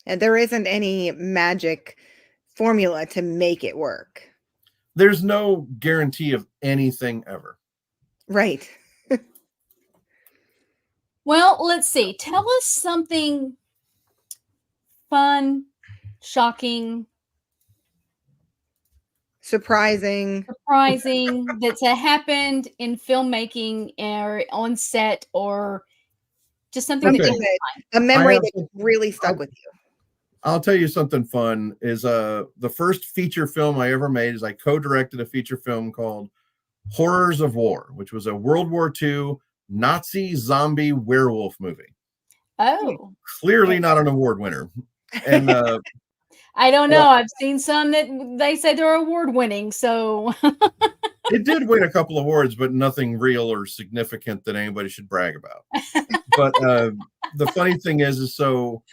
[SPEAKER 2] And there isn't any magic formula to make it work.
[SPEAKER 3] There's no guarantee of anything ever.
[SPEAKER 2] Right.
[SPEAKER 1] Well, let's see. Tell us something fun, shocking,
[SPEAKER 2] Surprising
[SPEAKER 1] that's happened in filmmaking or on set, or just something that
[SPEAKER 2] a memory that really stuck with you.
[SPEAKER 3] I'll tell you something fun is the first feature film I ever made is I co-directed a feature film called Horrors of War, which was a World War II Nazi zombie werewolf movie.
[SPEAKER 1] Oh,
[SPEAKER 3] clearly not an award winner. And
[SPEAKER 1] I don't know. I've seen some that they say they're award winning. So
[SPEAKER 3] it did win a couple awards, but nothing real or significant that anybody should brag about. But the funny thing is so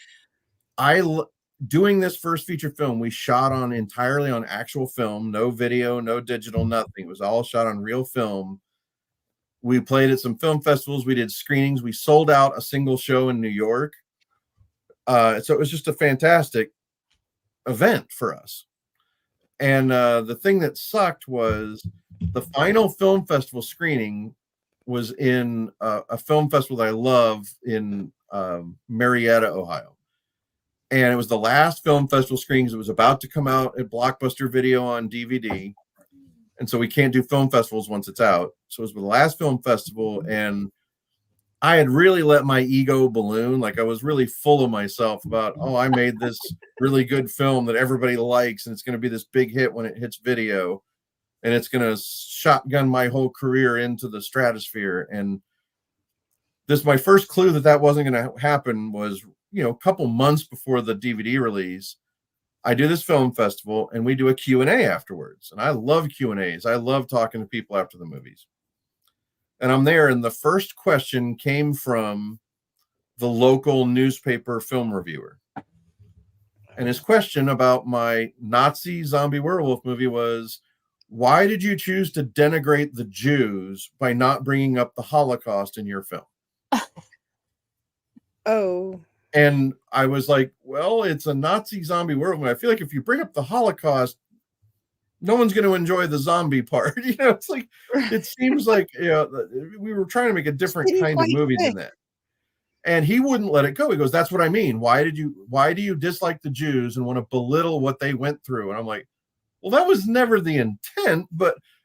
[SPEAKER 3] doing this first feature film, we shot entirely on actual film, no video, no digital, nothing. It was all shot on real film. We played at some film festivals. We did screenings. We sold out a single show in New York. So it was just a fantastic event for us. And the thing that sucked was the final film festival screening was in a film festival that I love in Marietta, Ohio. And it was the last film festival screenings. It was about to come out at Blockbuster Video on DVD. And so we can't do film festivals once it's out. So it was the last film festival. And I had really let my ego balloon. Like I was really full of myself about, oh, I made this really good film that everybody likes. And it's going to be this big hit when it hits video. And it's going to shotgun my whole career into the stratosphere. And my first clue that wasn't going to happen was, a couple months before the DVD release, I do this film festival and we do a Q&A afterwards. And I love Q&As. I love talking to people after the movies. And I'm there, and the first question came from the local newspaper film reviewer. And his question about my Nazi zombie werewolf movie was, why did you choose to denigrate the Jews by not bringing up the Holocaust in your film?
[SPEAKER 2] Oh.
[SPEAKER 3] And I was like, well, it's a Nazi zombie werewolf. I feel like if you bring up the Holocaust, no one's going to enjoy the zombie part. It's like, it seems like, we were trying to make a different kind of movie than that. And he wouldn't let it go. He goes, that's what I mean. Why do you dislike the Jews and want to belittle what they went through? And I'm like, well, that was never the intent,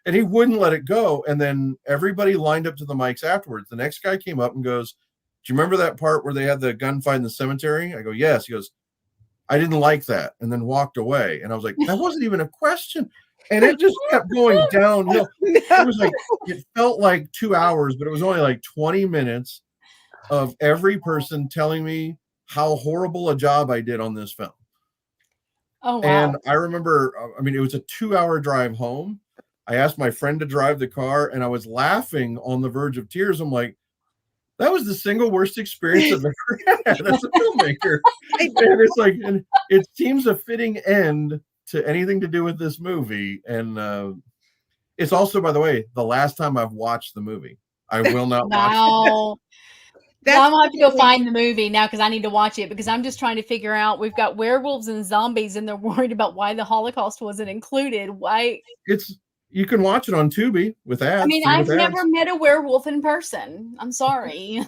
[SPEAKER 3] and he wouldn't let it go. And then everybody lined up to the mics afterwards. The next guy came up and goes, do you remember that part where they had the gunfight in the cemetery? I go, yes. He goes, I didn't like that. And then walked away. And I was like, that wasn't even a question. And it just kept going downhill. It felt like 2 hours, but it was only like 20 minutes of every person telling me how horrible a job I did on this film.
[SPEAKER 1] Oh, wow.
[SPEAKER 3] And I remember, it was a 2-hour drive home. I asked my friend to drive the car and I was laughing on the verge of tears. I'm like, that was the single worst experience I've ever had as a filmmaker. And it's like, and it seems a fitting end to anything to do with this movie. And it's also, by the way, the last time I've watched the movie. I will not watch it.
[SPEAKER 1] I'm gonna have to go find the movie now because I need to watch it, because I'm just trying to figure out, we've got werewolves and zombies and they're worried about why the Holocaust wasn't included. Why?
[SPEAKER 3] You can watch it on Tubi with ads.
[SPEAKER 1] I mean, I've never met a werewolf in person. I'm sorry.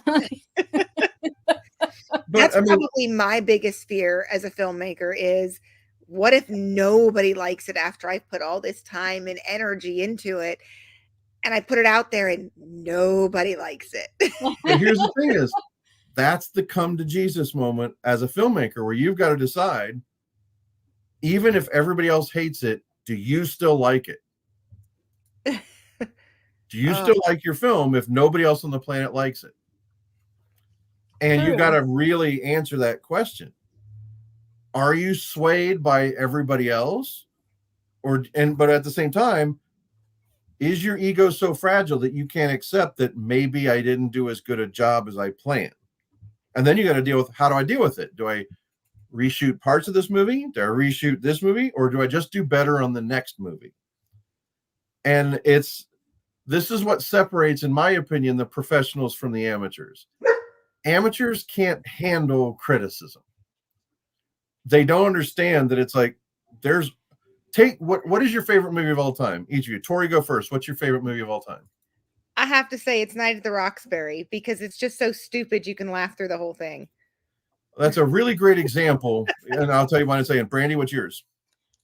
[SPEAKER 2] That's probably my biggest fear as a filmmaker is, what if nobody likes it after I put all this time and energy into it, and I put it out there and nobody likes it?
[SPEAKER 3] But here's the thing is, that's the come to Jesus moment as a filmmaker, where you've got to decide, even if everybody else hates it, do you still like it? Do you still like your film if nobody else on the planet likes it? And you got to really answer that question. Are you swayed by everybody else? But at the same time, is your ego so fragile that you can't accept that maybe I didn't do as good a job as I planned? And then you got to deal with, how do I deal with it? Do I reshoot parts of this movie? Do I reshoot this movie? Or do I just do better on the next movie? And this is what separates, in my opinion, the professionals from the amateurs. Amateurs can't handle criticism. They don't understand that it's like, what is your favorite movie of all time? Each of you. Tori, go first. What's your favorite movie of all time?
[SPEAKER 2] I have to say it's Night at the Roxbury, because it's just so stupid you can laugh through the whole thing.
[SPEAKER 3] That's a really great example. And I'll tell you what I'm saying. Brandy, what's yours?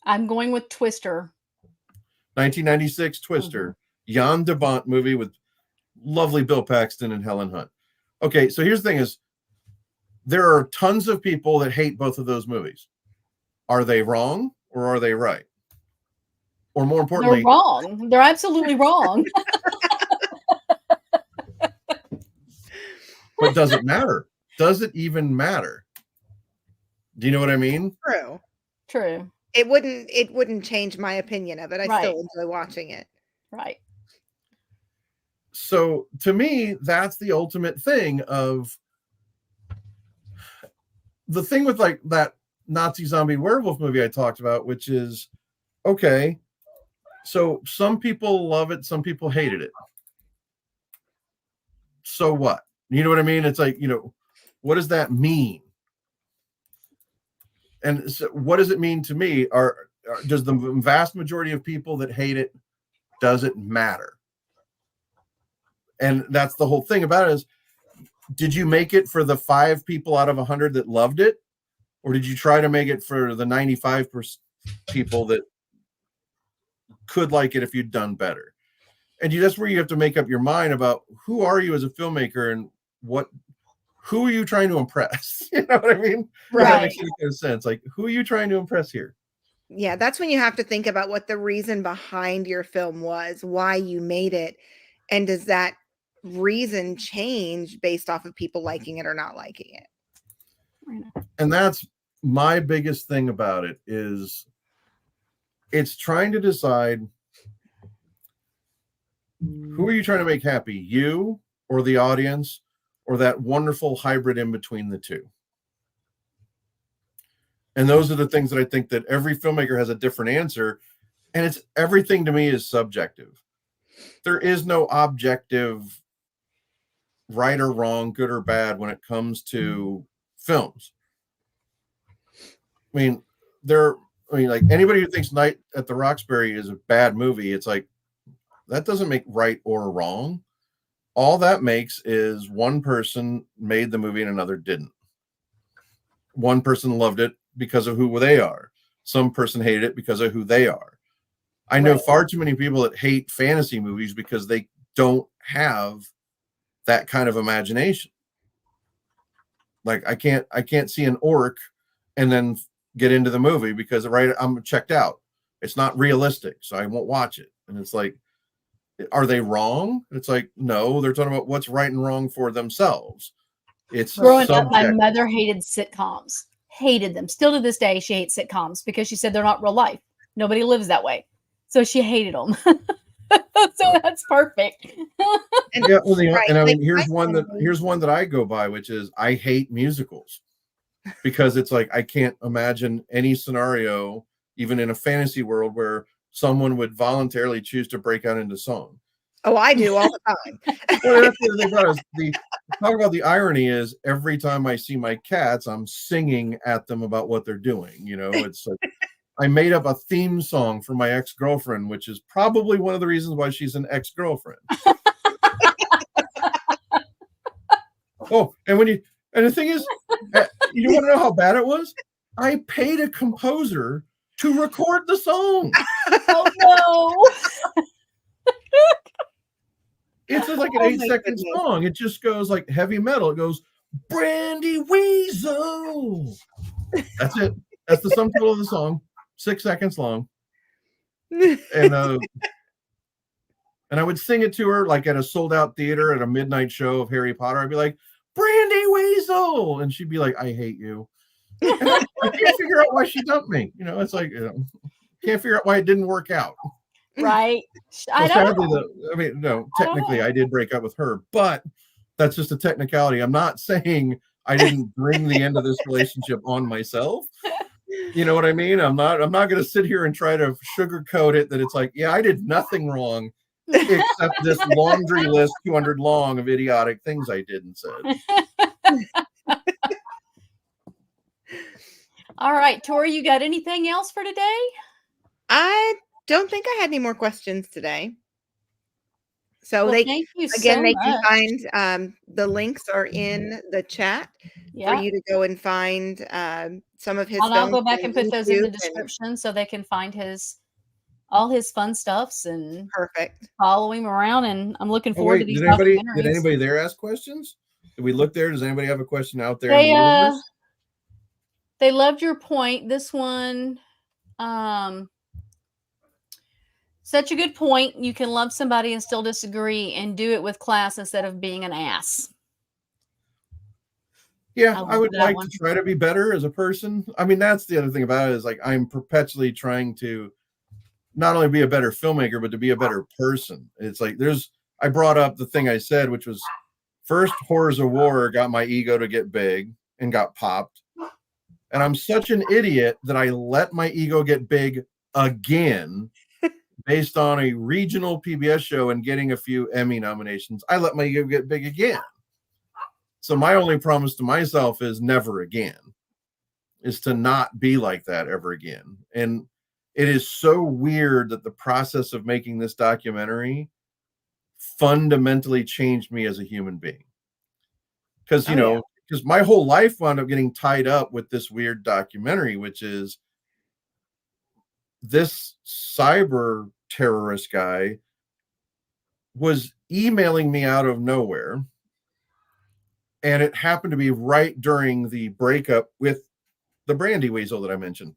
[SPEAKER 1] I'm going with Twister.
[SPEAKER 3] 1996 Twister. Jan de Bont movie with lovely Bill Paxton and Helen Hunt. Okay, so here's the thing is, there are tons of people that hate both of those movies. Are they wrong or are they right? Or more importantly,
[SPEAKER 1] they're wrong. They're absolutely wrong.
[SPEAKER 3] But does it matter? Does it even matter? Do you know what I mean?
[SPEAKER 2] True. It wouldn't change my opinion of it. I still enjoy watching it.
[SPEAKER 1] Right.
[SPEAKER 3] So to me, that's the ultimate thing of the thing with like that Nazi zombie werewolf movie I talked about, which is, okay, so some people love it, some people hated it. So what? You know what I mean? It's like, what does that mean? And so what does it mean to me? Does the vast majority of people that hate it, does it matter? And that's the whole thing about it is, did you make it for the 5 people out of 100 that loved it? Or did you try to make it for the 95% people that could like it if you'd done better? And that's where you have to make up your mind about who are you as a filmmaker and who are you trying to impress? You know what I mean?
[SPEAKER 1] Right.
[SPEAKER 3] That makes any kind of sense. Like, who are you trying to impress here?
[SPEAKER 2] Yeah, that's when you have to think about what the reason behind your film was, why you made it, and does that reason change based off of people liking it or not liking it?
[SPEAKER 3] And that's my biggest thing about it is it's trying to decide, who are you trying to make happy, you or the audience, or that wonderful hybrid in between the two? And those are the things that I think that every filmmaker has a different answer. And everything to me is subjective. There is no objective right or wrong, good or bad when it comes to films. I mean, like anybody who thinks Night at the Roxbury is a bad movie, it's like, that doesn't make right or wrong. All that makes is one person made the movie and another didn't. One person loved it because of who they are. Some person hated it because of who they are. I know far too many people that hate fantasy movies because they don't have that kind of imagination. Like I can't see an orc and then get into the movie because I'm checked out. It's not realistic, so I won't watch it. And it's like, are they wrong? It's like, no, they're talking about what's right and wrong for themselves. It's
[SPEAKER 1] growing up, my mother hated sitcoms, hated them. Still to this day, she hates sitcoms because she said they're not real life. Nobody lives that way. So she hated them. So that's perfect.
[SPEAKER 3] Yeah, well, and I mean, here's one that I go by, which is I hate musicals because it's like I can't imagine any scenario, even in a fantasy world, where someone would voluntarily choose to break out into song.
[SPEAKER 2] Oh, I do all the time.
[SPEAKER 3] Well, that's the thing about it. Talk about the irony is every time I see my cats, I'm singing at them about what they're doing. It's like, I made up a theme song for my ex-girlfriend, which is probably one of the reasons why she's an ex-girlfriend. Oh, and the thing is, you want to know how bad it was? I paid a composer to record the song.
[SPEAKER 1] Oh no!
[SPEAKER 3] It's like an 8-second song. It just goes like heavy metal. It goes, Brande Weasel. That's it. That's the sum total of the song. 6 seconds long. And I would sing it to her like at a sold-out theater at a midnight show of Harry Potter. I'd be like, Brande Weasel, and she'd be like, I hate you. And I can't figure out why she dumped me. It's like, can't figure out why it didn't work out.
[SPEAKER 1] Right.
[SPEAKER 3] Well, sadly, no, technically I did break up with her, but that's just a technicality. I'm not saying I didn't bring the end of this relationship on myself. You know what I mean? I'm not going to sit here and try to sugarcoat it that it's like, yeah, I did nothing wrong except this laundry list 200 long of idiotic things I did and said.
[SPEAKER 1] All right, Tori, you got anything else for today?
[SPEAKER 2] I don't think I had any more questions today. So
[SPEAKER 1] thank you
[SPEAKER 2] again,
[SPEAKER 1] so
[SPEAKER 2] they
[SPEAKER 1] much.
[SPEAKER 2] can find the links are in the chat for you to go and find some of his films.
[SPEAKER 1] I'll go back and put those in the description so they can find all his fun stuffs and
[SPEAKER 2] perfect.
[SPEAKER 1] Follow him around. And I'm looking forward to these documentaries.
[SPEAKER 3] Did anybody there ask questions? Did we look there? Does anybody have a question out there?
[SPEAKER 1] They loved your point. This one, such a good point. You can love somebody and still disagree and do it with class instead of being an ass.
[SPEAKER 3] Yeah, I would like to try to be better as a person. I mean, that's the other thing about it is like I'm perpetually trying to not only be a better filmmaker, but to be a better person. It's like I brought up the thing I said, which was first Horrors of War got my ego to get big and got popped. And I'm such an idiot that I let my ego get big again based on a regional PBS show and getting a few Emmy nominations. I let my ego get big again. So my only promise to myself is never again, is to not be like that ever again. And it is so weird that the process of making this documentary fundamentally changed me as a human being. Because, because my whole life wound up getting tied up with this weird documentary, which is this cyber terrorist guy was emailing me out of nowhere. And it happened to be right during the breakup with the Brande Weasel that I mentioned.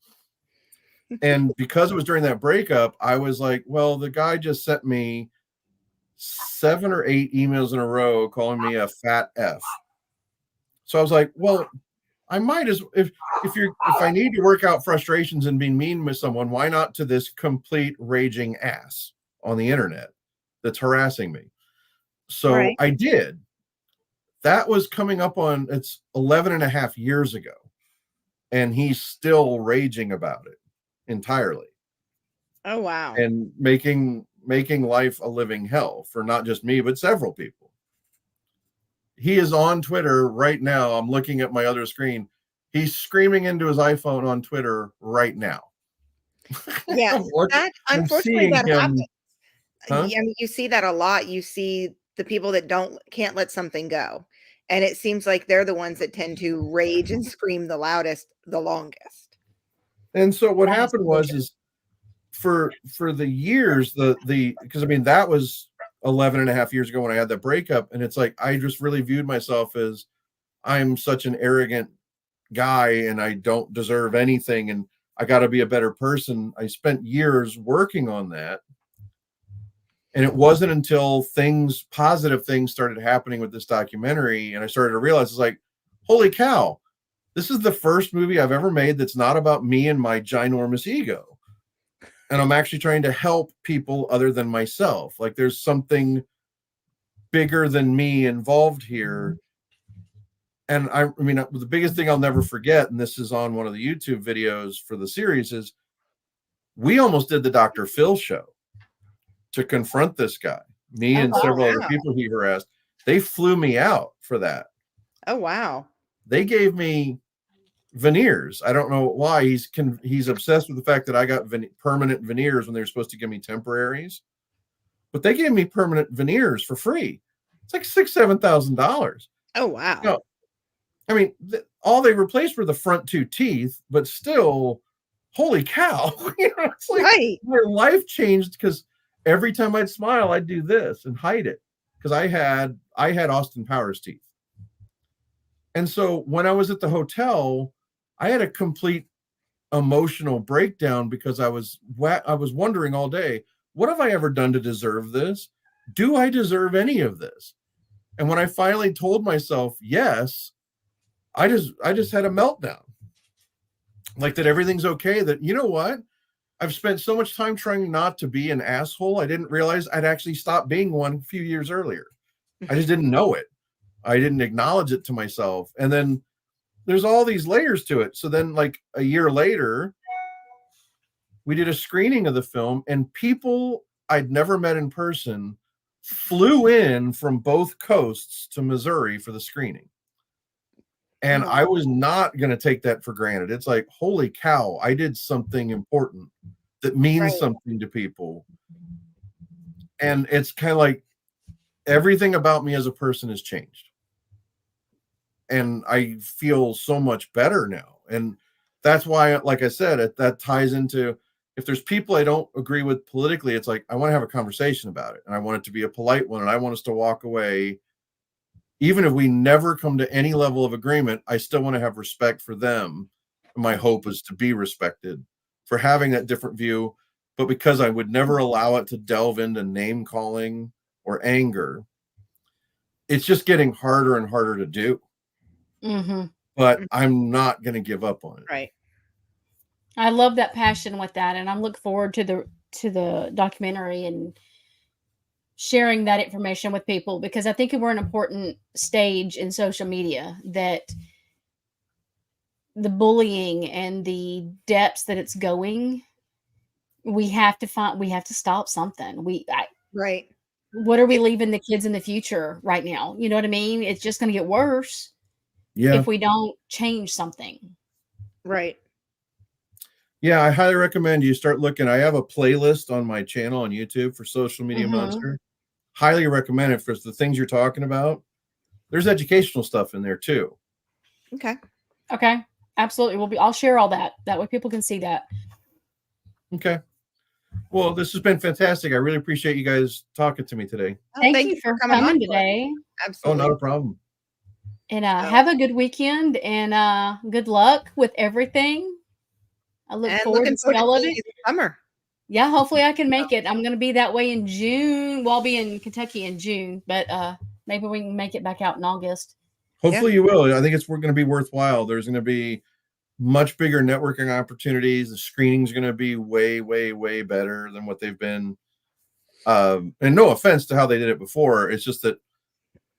[SPEAKER 3] And because it was during that breakup, I was like, well, the guy just sent me 7 or 8 emails in a row calling me a fat F. So I was like, well, I might as if I need to work out frustrations and be mean with someone, why not to this complete raging ass on the internet that's harassing me? So I did. That was coming up on, it's 11 and a half years ago. And he's still raging about it entirely.
[SPEAKER 2] Oh, wow.
[SPEAKER 3] And making life a living hell for not just me, but several people. He is on Twitter right now. I'm looking at my other screen. He's screaming into his iPhone on Twitter right now.
[SPEAKER 2] Yeah, unfortunately that happens.
[SPEAKER 3] Huh?
[SPEAKER 2] I mean, you see that a lot. You see the people that can't let something go. And it seems like they're the ones that tend to rage and scream the loudest, the longest.
[SPEAKER 3] And so what happened was for the years, because I mean, that was 11 and a half years ago when I had that breakup. And it's like, I just really viewed myself as I'm such an arrogant guy and I don't deserve anything. And I got to be a better person. I spent years working on that. And it wasn't until positive things started happening with this documentary. And I started to realize it's like, holy cow, this is the first movie I've ever made that's not about me and my ginormous ego. And I'm actually trying to help people other than myself. Like there's something bigger than me involved here. And I mean, the biggest thing I'll never forget, and this is on one of the YouTube videos for the series, is we almost did the Dr. Phil show to confront this guy. Me and several other people he harassed. They flew me out for that.
[SPEAKER 2] Oh, wow.
[SPEAKER 3] They gave me veneers. I don't know why he's obsessed with the fact that I got permanent veneers when they were supposed to give me temporaries, but they gave me permanent veneers for free. It's like $6,000-7,000.
[SPEAKER 2] Oh, wow.
[SPEAKER 3] No, I mean, all they replaced were the front 2 teeth, but still, holy cow! It's like
[SPEAKER 2] Right.
[SPEAKER 3] my life changed because every time I'd smile, I'd do this and hide it because I had Austin Powers teeth. And so when I was at the hotel, I had a complete emotional breakdown because I was wondering all day, what have I ever done to deserve this? Do I deserve any of this? And when I finally told myself yes, I just had a meltdown. Like that everything's okay, that you know what? I've spent so much time trying not to be an asshole. I didn't realize I'd actually stopped being one a few years earlier. I just didn't know it. I didn't acknowledge it to myself. And then there's all these layers to it. So then like a year later, we did a screening of the film and people I'd never met in person flew in from both coasts to Missouri for the screening. And I was not going to take that for granted. It's like, holy cow, I did something important that means something to people. And it's kind of like everything about me as a person has changed. And I feel so much better now. And that's why, like I said, that ties into, if there's people I don't agree with politically, it's like, I want to have a conversation about it. And I want it to be a polite one. And I want us to walk away. Even if we never come to any level of agreement, I still want to have respect for them. My hope is to be respected for having that different view. But because I would never allow it to delve into name calling or anger, it's just getting harder and harder to do.
[SPEAKER 1] Mm-hmm.
[SPEAKER 3] But I'm not going to give up on it.
[SPEAKER 2] Right.
[SPEAKER 1] I love that passion with that, and I'm looking forward to the documentary and sharing that information with people, because I think we're an important stage in social media, that the bullying and the depths that it's going, we have to stop something.
[SPEAKER 2] Right.
[SPEAKER 1] What are we leaving the kids in the future right now? You know what I mean? It's just going to get worse if we don't change something.
[SPEAKER 2] Right.
[SPEAKER 3] Yeah, I highly recommend you start looking. I have a playlist on my channel on YouTube for Social Media Monster. Highly recommend it for the things you're talking about. There's educational stuff in there too.
[SPEAKER 2] Okay.
[SPEAKER 1] Absolutely. I'll share all that. That way people can see that.
[SPEAKER 3] Okay. Well, this has been fantastic. I really appreciate you guys talking to me today.
[SPEAKER 1] Thank you for coming on today.
[SPEAKER 2] Absolutely.
[SPEAKER 3] Oh, not a problem.
[SPEAKER 1] And have a good weekend, and good luck with everything. I look forward to see all of it.
[SPEAKER 2] Summer.
[SPEAKER 1] Yeah, hopefully I can make it. I'm going to be that way in June. Well, I'll be in Kentucky in June, but maybe we can make it back out in August.
[SPEAKER 3] Hopefully you will. I think we're going to be worthwhile. There's going to be much bigger networking opportunities. The screenings are going to be way, way, way better than what they've been. And no offense to how they did it before. It's just that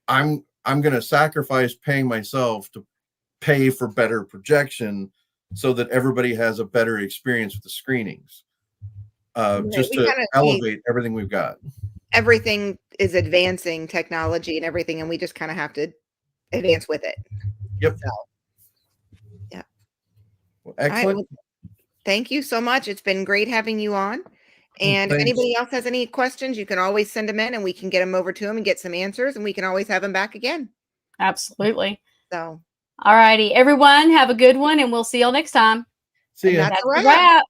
[SPEAKER 3] I'm going to sacrifice paying myself to pay for better projection so that everybody has a better experience with the screenings. Just to elevate everything we've got.
[SPEAKER 2] Everything is advancing technology and everything, and we just kind of have to advance with it.
[SPEAKER 3] Yep.
[SPEAKER 2] So, yeah.
[SPEAKER 3] Well, excellent.
[SPEAKER 2] Right, well, thank you so much. It's been great having you on. And if anybody else has any questions, you can always send them in and we can get them over to them and get some answers, and we can always have them back again.
[SPEAKER 1] Absolutely.
[SPEAKER 2] So,
[SPEAKER 1] all righty, everyone, have a good one, and we'll see y'all next time.
[SPEAKER 3] See ya.
[SPEAKER 2] That's a
[SPEAKER 1] wrap.